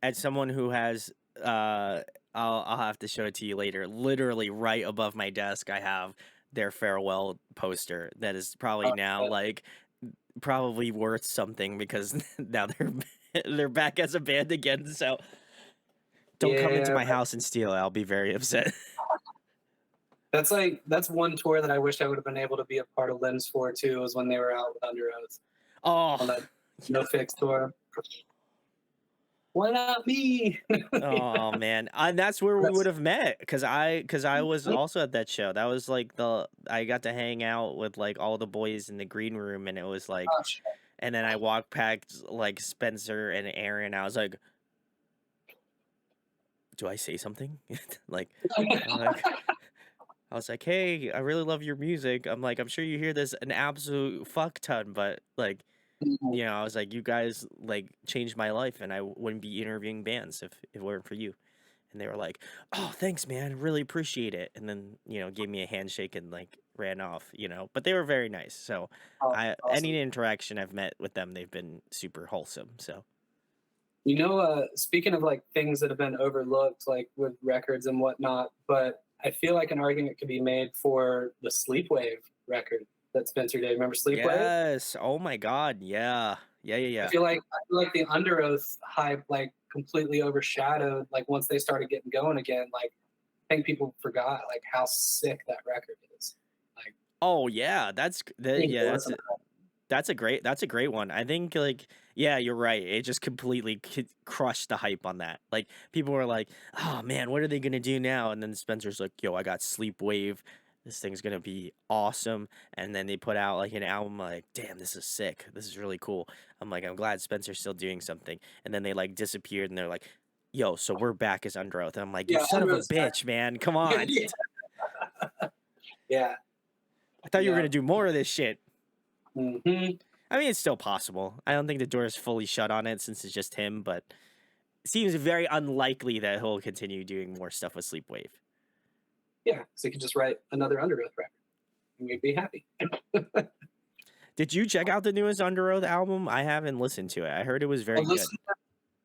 As someone who has, I'll have to show it to you later. Literally right above my desk, I have their farewell poster that is probably now like probably worth something because now they're back as a band again. So don't come into my house and steal it. I'll be very upset. That's one tour that I wish I would have been able to be a part of Limbs for too, was when they were out with Under Oath. Oh, on that No Fix tour. Why not me? Oh man, that's where we would have met because I was also at that show. That was like I got to hang out with like all the boys in the green room, and it was like, and then I walked past like Spencer and Aaron. I was like, do I say something? like, I was like, hey, I really love your music. I'm like, I'm sure you hear this an absolute fuck ton, but like, you know, I was like, you guys like changed my life, and I wouldn't be interviewing bands if it weren't for you. and they were like, "Oh, thanks, man, really appreciate it," and then gave me a handshake and like ran off, but they were very nice. So Oh, any awesome. interaction I've met with them, they've been super wholesome. So Speaking of like things that have been overlooked, like with records and whatnot, but I feel like an argument could be made for the Sleepwave record that Spencer did. Remember Sleepwave? yes, oh my god, yeah, yeah, yeah, I yeah. feel like I feel like the Under Oath hype like completely overshadowed like once they started getting going again. Like I think people forgot like how sick that record is. Like Oh yeah, you need yeah, to listen to that's a great one. I think like yeah, you're right. It just completely crushed the hype on that. Like people were like, "Oh man, what are they gonna do now?" And then Spencer's like, "Yo, I got Sleepwave. This thing's gonna be awesome." And then they put out like an album. Like, damn, this is sick. This is really cool. I'm like, I'm glad Spencer's still doing something. And then they like disappeared, and they're like, "Yo, so we're back as Under Oath." And I'm like, "You yeah, son of Under a Oath's back. bitch, man! Come on! yeah. Yeah. I thought you were Yeah. gonna do more of this shit." Hmm. I mean, it's still possible. I don't think the door is fully shut on it since it's just him, but it seems very unlikely that he'll continue doing more stuff with Sleepwave. Yeah. So you could just write another Under Oath record and we'd be happy. Did you check out the newest Under Oath album? I haven't listened to it. I heard it was very good.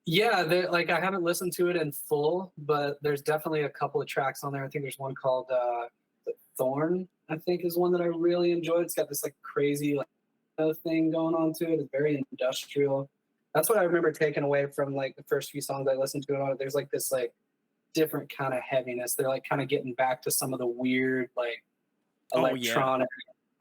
Yeah, like I haven't listened to it in full, but there's definitely a couple of tracks on there. I think there's one called Thorn, I think is one that I really enjoyed. It's got this like crazy like thing going on to it. It's very industrial. That's what I remember taking away from like the first few songs I listened to it on. There's like this like different kind of heaviness. They're like kind of getting back to some of the weird like Oh yeah. electronic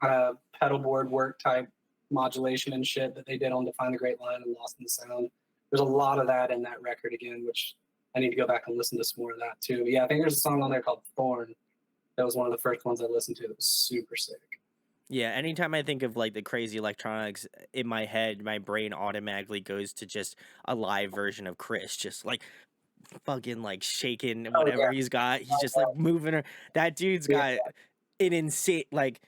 pedal board work type modulation and shit that they did on Define the Great Line and Lost in the Sound. There's a lot of that in that record again, which I need to go back and listen to some more of that too. But yeah, I think there's a song on there called Thorn. That was one of the first ones I listened to. That was super sick. Yeah, anytime I think of like the crazy electronics in my head, my brain automatically goes to just a live version of Chris, just like fucking like shaking Oh whatever he's got. He's just like moving her. That dude's yeah, got an insane like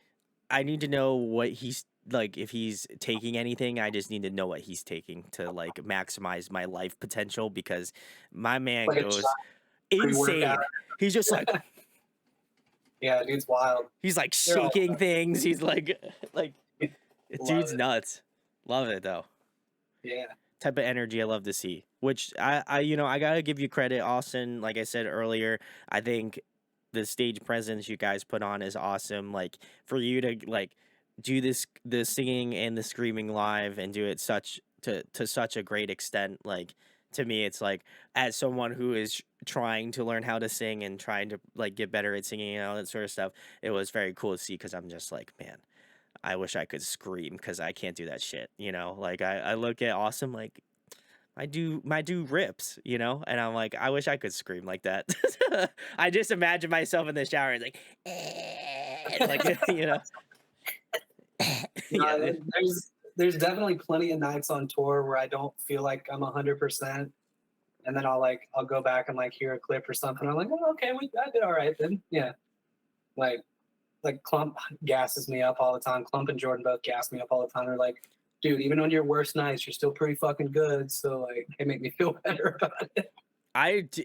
I need to know what he's like if he's taking anything. I just need to know what he's taking to like maximize my life potential because my man like a goes pre-workout. insane. He's just like Yeah, dude's wild. he's like They're all shaking things. He's like dude's it. nuts. Love it though. Yeah. Type of energy I love to see. Which I gotta give you credit, Austin. Like I said earlier, I think the stage presence you guys put on is awesome. Like for you to like do the singing and the screaming live and do it to such a great extent. Like to me, it's like as someone who is trying to learn how to sing and trying to like get better at singing and all that sort of stuff, it was very cool to see because I'm just like, man, I wish I could scream because I can't do that shit. Like I look at Awesome like my do rips, and I'm like, I wish I could scream like that. I just imagine myself in the shower and like, like yeah, No, there's definitely plenty of nights on tour where I don't feel like I'm 100%, and then I'll go back and like hear a clip or something. I'm like, oh, okay, I did all right then. Yeah, like Clump gasses me up all the time. Clump and Jordan both gas me up all the time. They're like, dude, even on your worst nights, you're still pretty fucking good. So like, they make me feel better about it.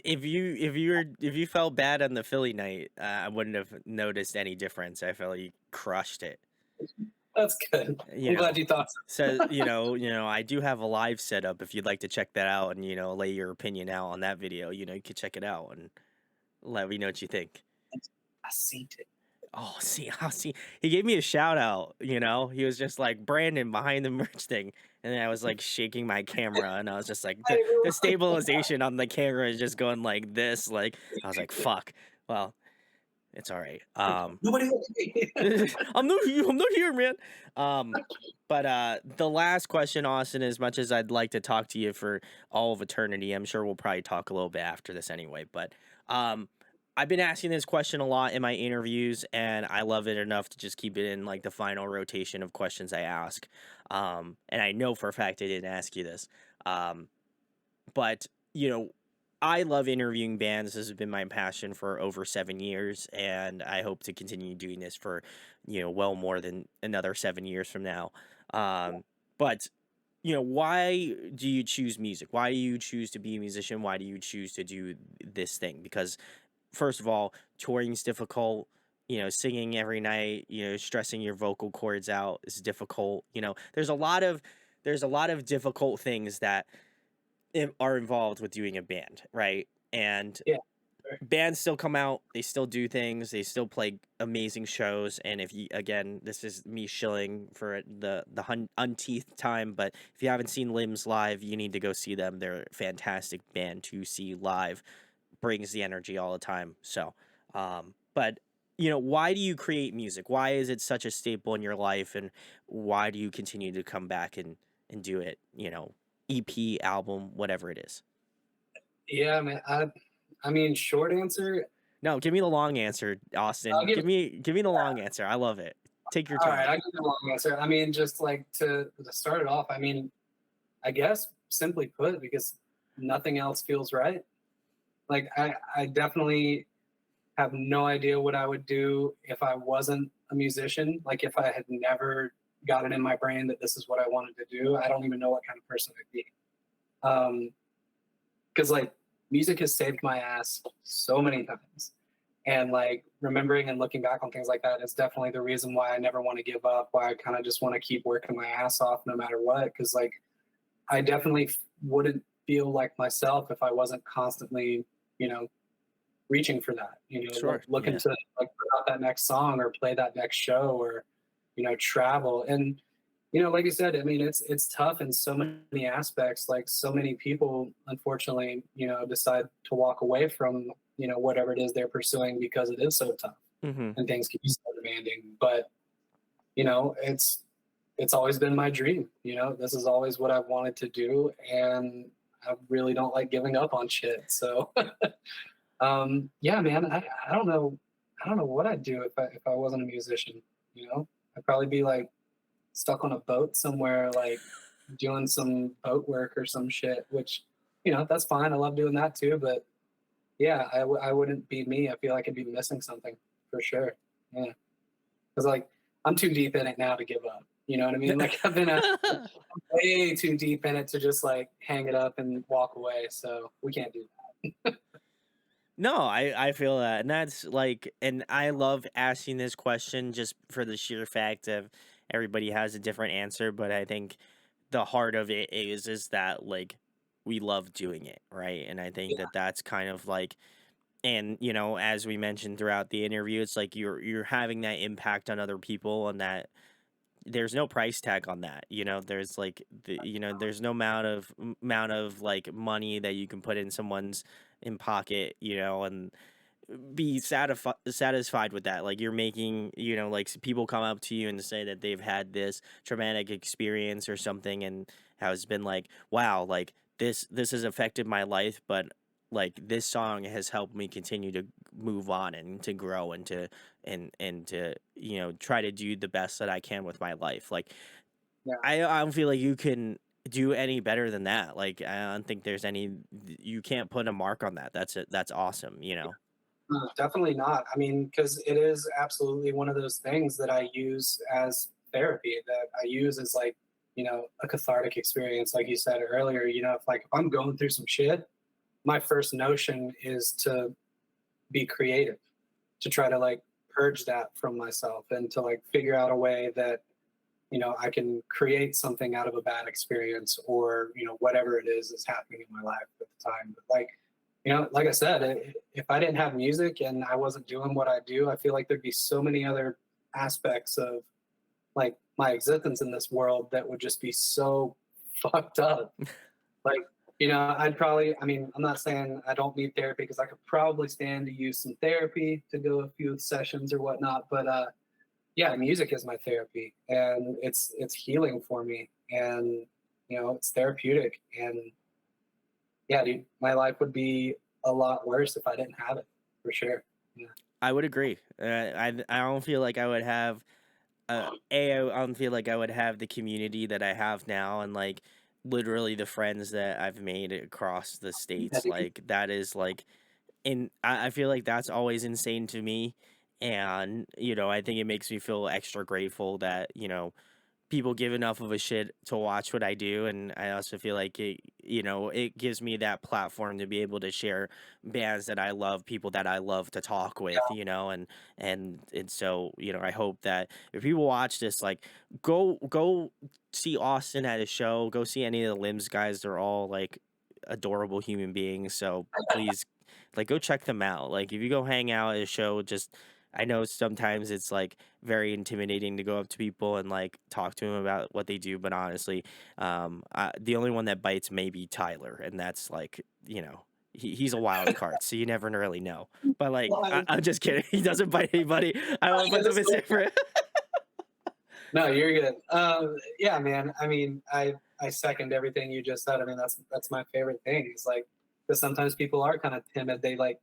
If you felt bad on the Philly night, I wouldn't have noticed any difference. I felt you crushed it. That's good. I'm glad you thought so. So I do have a live setup. If you'd like to check that out and lay your opinion out on that video, you could check it out and let me know what you think. I seen it. Oh, see. He gave me a shout out. He was just like Brandon behind the merch thing, and then I was like shaking my camera, and I was just like the stabilization on the camera is just going like this. Like I was like, fuck. Well, it's all right. Nobody. I'm not here, man. But the last question, Austin, as much as I'd like to talk to you for all of eternity, I'm sure we'll probably talk a little bit after this anyway. But I've been asking this question a lot in my interviews, and I love it enough to just keep it in like the final rotation of questions I ask. And I know for a fact I didn't ask you this. But I love interviewing bands. This has been my passion for over 7 years, and I hope to continue doing this for well more than another 7 years from now. But why do you choose music? Why do you choose to be a musician? Why do you choose to do this thing? Because first of all, touring's difficult. Singing every night, stressing your vocal cords out is difficult. There's a lot of difficult things that are involved with doing a band, right? And Yeah. Sure. bands still come out, they still do things, they still play amazing shows. And if you, again, this is me shilling for the umpteenth time, but if you haven't seen Limbs live, you need to go see them. They're a fantastic band to see live, brings the energy all the time. So, but why do you create music? Why is it such a staple in your life, and why do you continue to come back and do it? EP, album, whatever it is. Yeah, man. I mean, short answer. No, give me the long answer, I'll Austin. give. Give me the long answer. I love it. Take your All right, time. I'll give you a long answer. I mean, just like to start it off. I mean, I guess simply put, because nothing else feels right. Like I definitely have no idea what I would do if I wasn't a musician. Like if I had never gotten in my brain that this is what I wanted to do, I don't even know what kind of person I'd be. Because like music has saved my ass so many times, and like remembering and looking back on things like that is definitely the reason why I never want to give up. Why I kind of just want to keep working my ass off no matter what. Because like I definitely wouldn't feel like myself if I wasn't constantly, you know, reaching for that, Sure. looking Yeah. to like put out that next song or play that next show or, travel. And, like you said, I mean, it's tough in so many aspects. Like so many people, unfortunately, decide to walk away from, whatever it is they're pursuing because it is so tough Mm-hmm. and things can be so demanding. But, it's always been my dream. This is always what I've wanted to do. And I really don't like giving up on shit. So yeah, man, I don't know. I don't know what I'd do if I wasn't a musician. I'd probably be like stuck on a boat somewhere, like doing some boat work or some shit. Which, that's fine. I love doing that too. But yeah, I wouldn't be me. I feel like I'd be missing something for sure. Yeah, because like I'm too deep in it now to give up. You know what I mean? Like I've been way too deep in it to just like hang it up and walk away. So we can't do that. No, I feel that. And that's like, and I love asking this question just for the sheer fact of everybody has a different answer. But I think the heart of it is that like we love doing it, right? And I think Yeah, that that's kind of like, and as we mentioned throughout the interview, it's like you're having that impact on other people, and that there's no price tag on that. There's like there's no amount of like money that you can put in someone's in pocket, and be satisfied with that. Like you're making, like people come up to you and say that they've had this traumatic experience or something, and has been like, wow, like this has affected my life, but like this song has helped me continue to move on and to grow and to to try to do the best that I can with my life. Like yeah. I don't feel like you can do any better than that. Like I don't think there's any, you can't put a mark on that. That's it. That's awesome. No, definitely not. I mean, because it is absolutely one of those things that I use as therapy, that I use as like, a cathartic experience. Like you said earlier, if I'm going through some shit, my first notion is to be creative, to try to like purge that from myself and to like figure out a way that, I can create something out of a bad experience or, whatever it is happening in my life at the time. But like, like I said, if I didn't have music and I wasn't doing what I do, I feel like there'd be so many other aspects of like my existence in this world that would just be so fucked up. Like, I'd probably, I mean, I'm not saying I don't need therapy because I could probably stand to use some therapy to go a few sessions or whatnot. But yeah, music is my therapy and it's healing for me and it's therapeutic and yeah, dude, my life would be a lot worse if I didn't have it, for sure. Yeah. I would agree. I don't feel like I would have I don't feel like I would have the community that I have now, and like literally the friends that I've made across the states. Like that is like, and I feel like that's always insane to me. And I think it makes me feel extra grateful that people give enough of a shit to watch what I do, and I also feel like it gives me that platform to be able to share bands that I love, people that I love to talk with, and so I hope that if people watch this, like go see Austin at a show, go see any of the Limbs guys. They're all like adorable human beings, so please like go check them out. Like if you go hang out at a show, just I know sometimes it's like very intimidating to go up to people and like talk to them about what they do, but honestly, the only one that bites may be Tyler, and that's like he's a wild card, so you never really know. But like Well, I'm just kidding, he doesn't bite anybody. I don't know if it's different. no, you're good. Yeah, man. I mean, I second everything you just said. I mean, that's my favorite thing. Is like, because sometimes people are kind of timid. They like,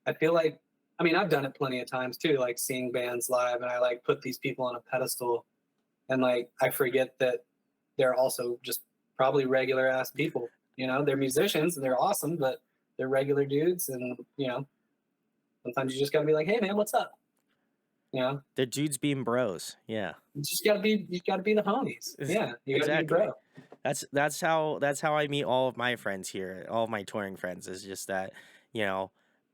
I feel like, I mean, I've done it plenty of times too, like seeing bands live, and I like put these people on a pedestal, and like I forget that they're also just probably regular ass people. They're musicians and they're awesome, but they're regular dudes, and sometimes you just gotta be like, hey man, what's up? The dudes being bros, yeah. You gotta be the homies. Yeah, you gotta be the Exactly. bro. That's how I meet all of my friends here, all of my touring friends. Is just that, you know,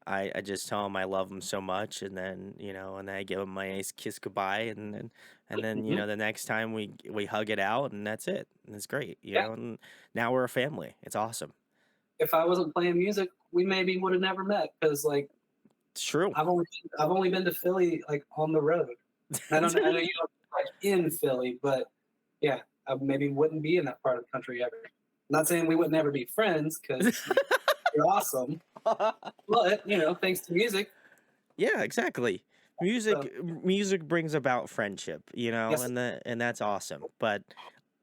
I just tell them I love them so much, and then and then I give them my nice kiss goodbye, and then Mhm. the next time we hug it out, and that's it. And it's great, Yeah. And now we're a family. It's awesome. If I wasn't playing music, we maybe would have never met because like It's true. I've only been to Philly like on the road. I know you don't like in Philly, but yeah, I maybe wouldn't be in that part of the country ever. Not saying we would never be friends because you're awesome, but thanks to music. Yeah, exactly. So Music brings about friendship, yes, and that's awesome. But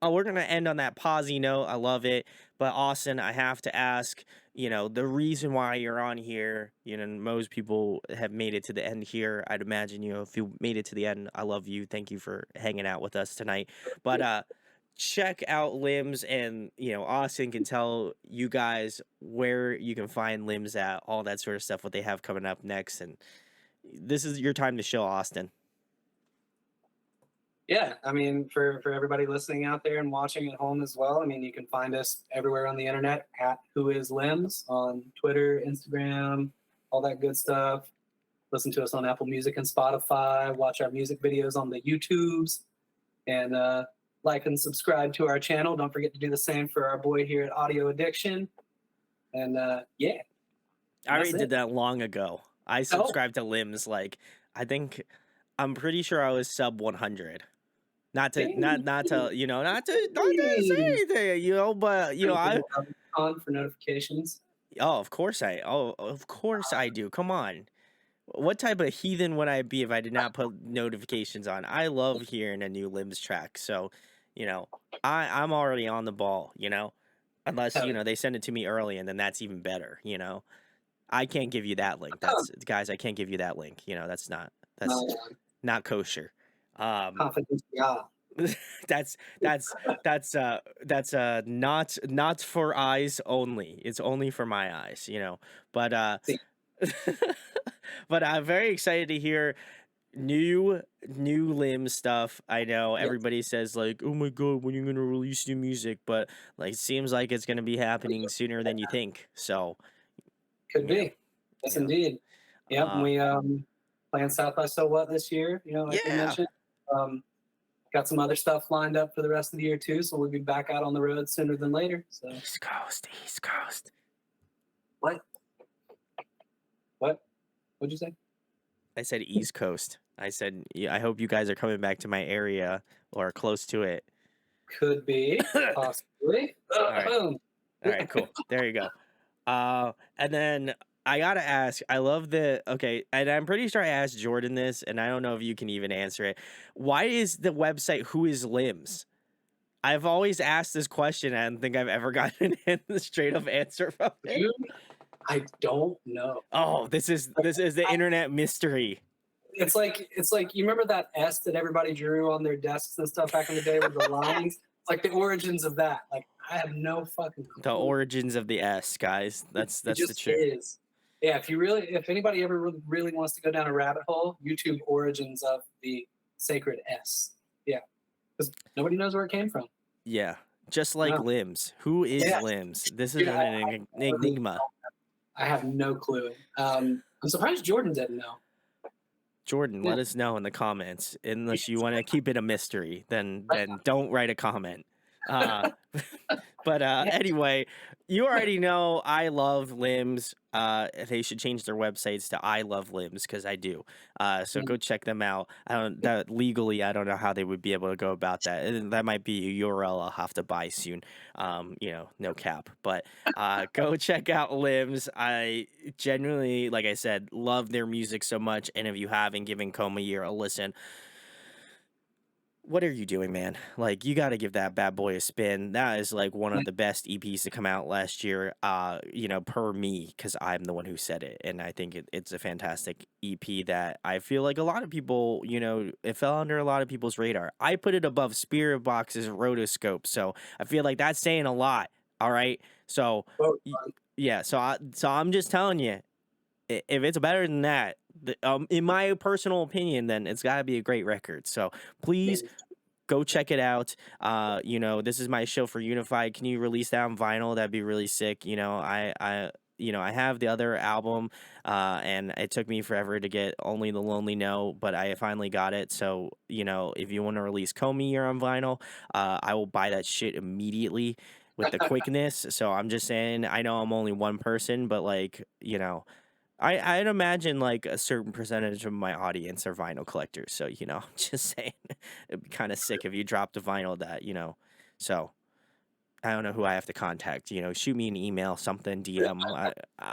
we're gonna end on that posy note. I love it. But Austin, I have to ask, the reason why you're on here, most people have made it to the end here. I'd imagine, if you made it to the end, I love you. Thank you for hanging out with us tonight. But check out Limbs, and Austin can tell you guys where you can find Limbs at, all that sort of stuff, what they have coming up next, and this is your time to show, Austin. yeah. I mean, for everybody listening out there and watching at home as well. I mean, you can find us everywhere on the internet at Who Is Limbs on Twitter, Instagram, all that good stuff. Listen to us on Apple Music and Spotify. Watch our music videos on the YouTubes, and like and subscribe to our channel. Don't forget to do the same for our boy here at Audio Addiction. And yeah, I already that's did it. that long ago. I Oh, subscribed to Limbs like I'm pretty sure I was sub 100. Not to not not to not to say dang. anything, but I On for notifications. of course I do. Come on. What type of heathen would I be if I did not put notifications on? I love hearing a new Limbs track. So, you know, I'm already on the ball, Unless, Hell yeah. they send it to me early, and then that's even better. I can't give you that link. Guys, I can't give you that link. That's No, not kosher. confidence. Yeah. That's that's that's not for eyes only. It's only for my eyes. But See, but I'm very excited to hear new Limb stuff. I know yes, everybody says like, "Oh my god, when are you gonna release new music?" But like, it seems like it's gonna be happening sooner than you think. So, could you know, be. Yes, you know, indeed. Yep. uh, We playing South by So What this year. Like we yeah, mentioned. Got some other stuff lined up for the rest of the year too, so we'll be back out on the road sooner than later. So East Coast, East Coast. what? What? What'd you say? I said East Coast. I said, yeah, I hope you guys are coming back to my area or close to it. Could be, possibly. All right. All right, cool. There you go. And then I gotta ask, I love okay, and I'm pretty sure I asked Jordan this, and I don't know if you can even answer it. Why is the website Who Is Limbs? I've always asked this question, and I don't think I've ever gotten a straight up answer from it. Dude, I don't know. Oh, this is the internet mystery. It's like you remember that S that everybody drew on their desks and stuff back in the day with the lines. It's like the origins of that. Like I have no fucking clue. The origins of the S, guys. That's It the just truth. is. Yeah, if anybody ever really wants to go down a rabbit hole, YouTube origins of the sacred S. Yeah, because nobody knows where it came from. Yeah, just like No. Limbs. Who is Yeah. Limbs? This is Dude, an enigma. I have no clue. I'm surprised Jordan didn't know. Jordan, Yeah. let us know in the comments. Unless you want to keep it a mystery, then don't write a comment. But anyway, you already know I love Limbs. They should change their websites to I Love Limbs because I do. So go check them out. I don't that legally I don't know how they would be able to go about that. And that might be a URL I'll have to buy soon. No cap. But go check out Limbs. I genuinely, like I said, love their music so much. And if you haven't given Coma Year a listen, what are you doing, man? Like, you got to give that bad boy a spin. That is like one of the best EPs to come out last year, per me, because I'm the one who said it. And I think it's a fantastic EP that I feel like a lot of people, it fell under a lot of people's radar. I put it above Spirit Box's Rotoscope. So I feel like that's saying a lot. All right. So, yeah. So I'm just telling you, if it's better than that, in my personal opinion, then it's got to be a great record. So please go check it out. This is my show for Unified. Can you release that on vinyl? That'd be really sick. I have the other album, and it took me forever to get Only the Lonely Know, but I finally got it. So, if you want to release Comey Year on vinyl, I will buy that shit immediately with the quickness. So I'm just saying, I know I'm only one person, but I'd imagine like a certain percentage of my audience are vinyl collectors. So, I'm just saying it'd be kind of sick if you dropped a vinyl that, so I don't know who I have to contact, shoot me an email, something, DM.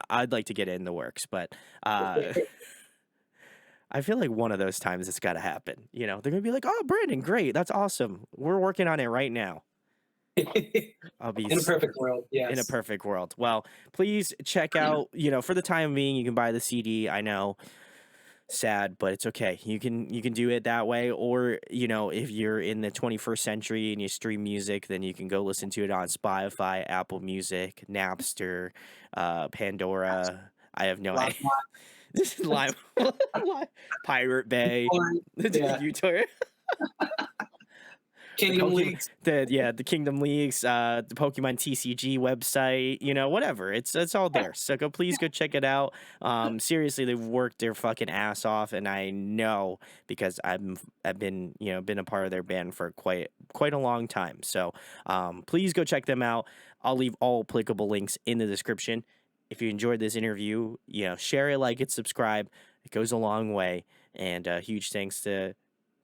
I'd like to get it in the works, but I feel like one of those times it's got to happen. They're going to be like, oh, Brandon, great. That's awesome. We're working on it right now. I'll be in a perfect world. Yes. In a perfect world. Well, please check out, for the time being, you can buy the CD. I know, sad, but it's okay. You can do it that way. Or, if you're in the 21st century and you stream music, then you can go listen to it on Spotify, Apple Music, Napster, Pandora. I have no idea. This is live. Pirate Bay. Yeah. YouTube. Kingdom Leagues. The Kingdom Leagues, the Pokemon TCG website, whatever. It's all there. So please go check it out. Seriously, they've worked their fucking ass off, and I know because I've been a part of their band for quite a long time. So please go check them out. I'll leave all applicable links in the description. If you enjoyed this interview, share it, like it, subscribe. It goes a long way. And huge thanks to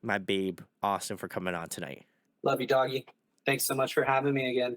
my babe, Austin, for coming on tonight. Love you, doggy. Thanks so much for having me again.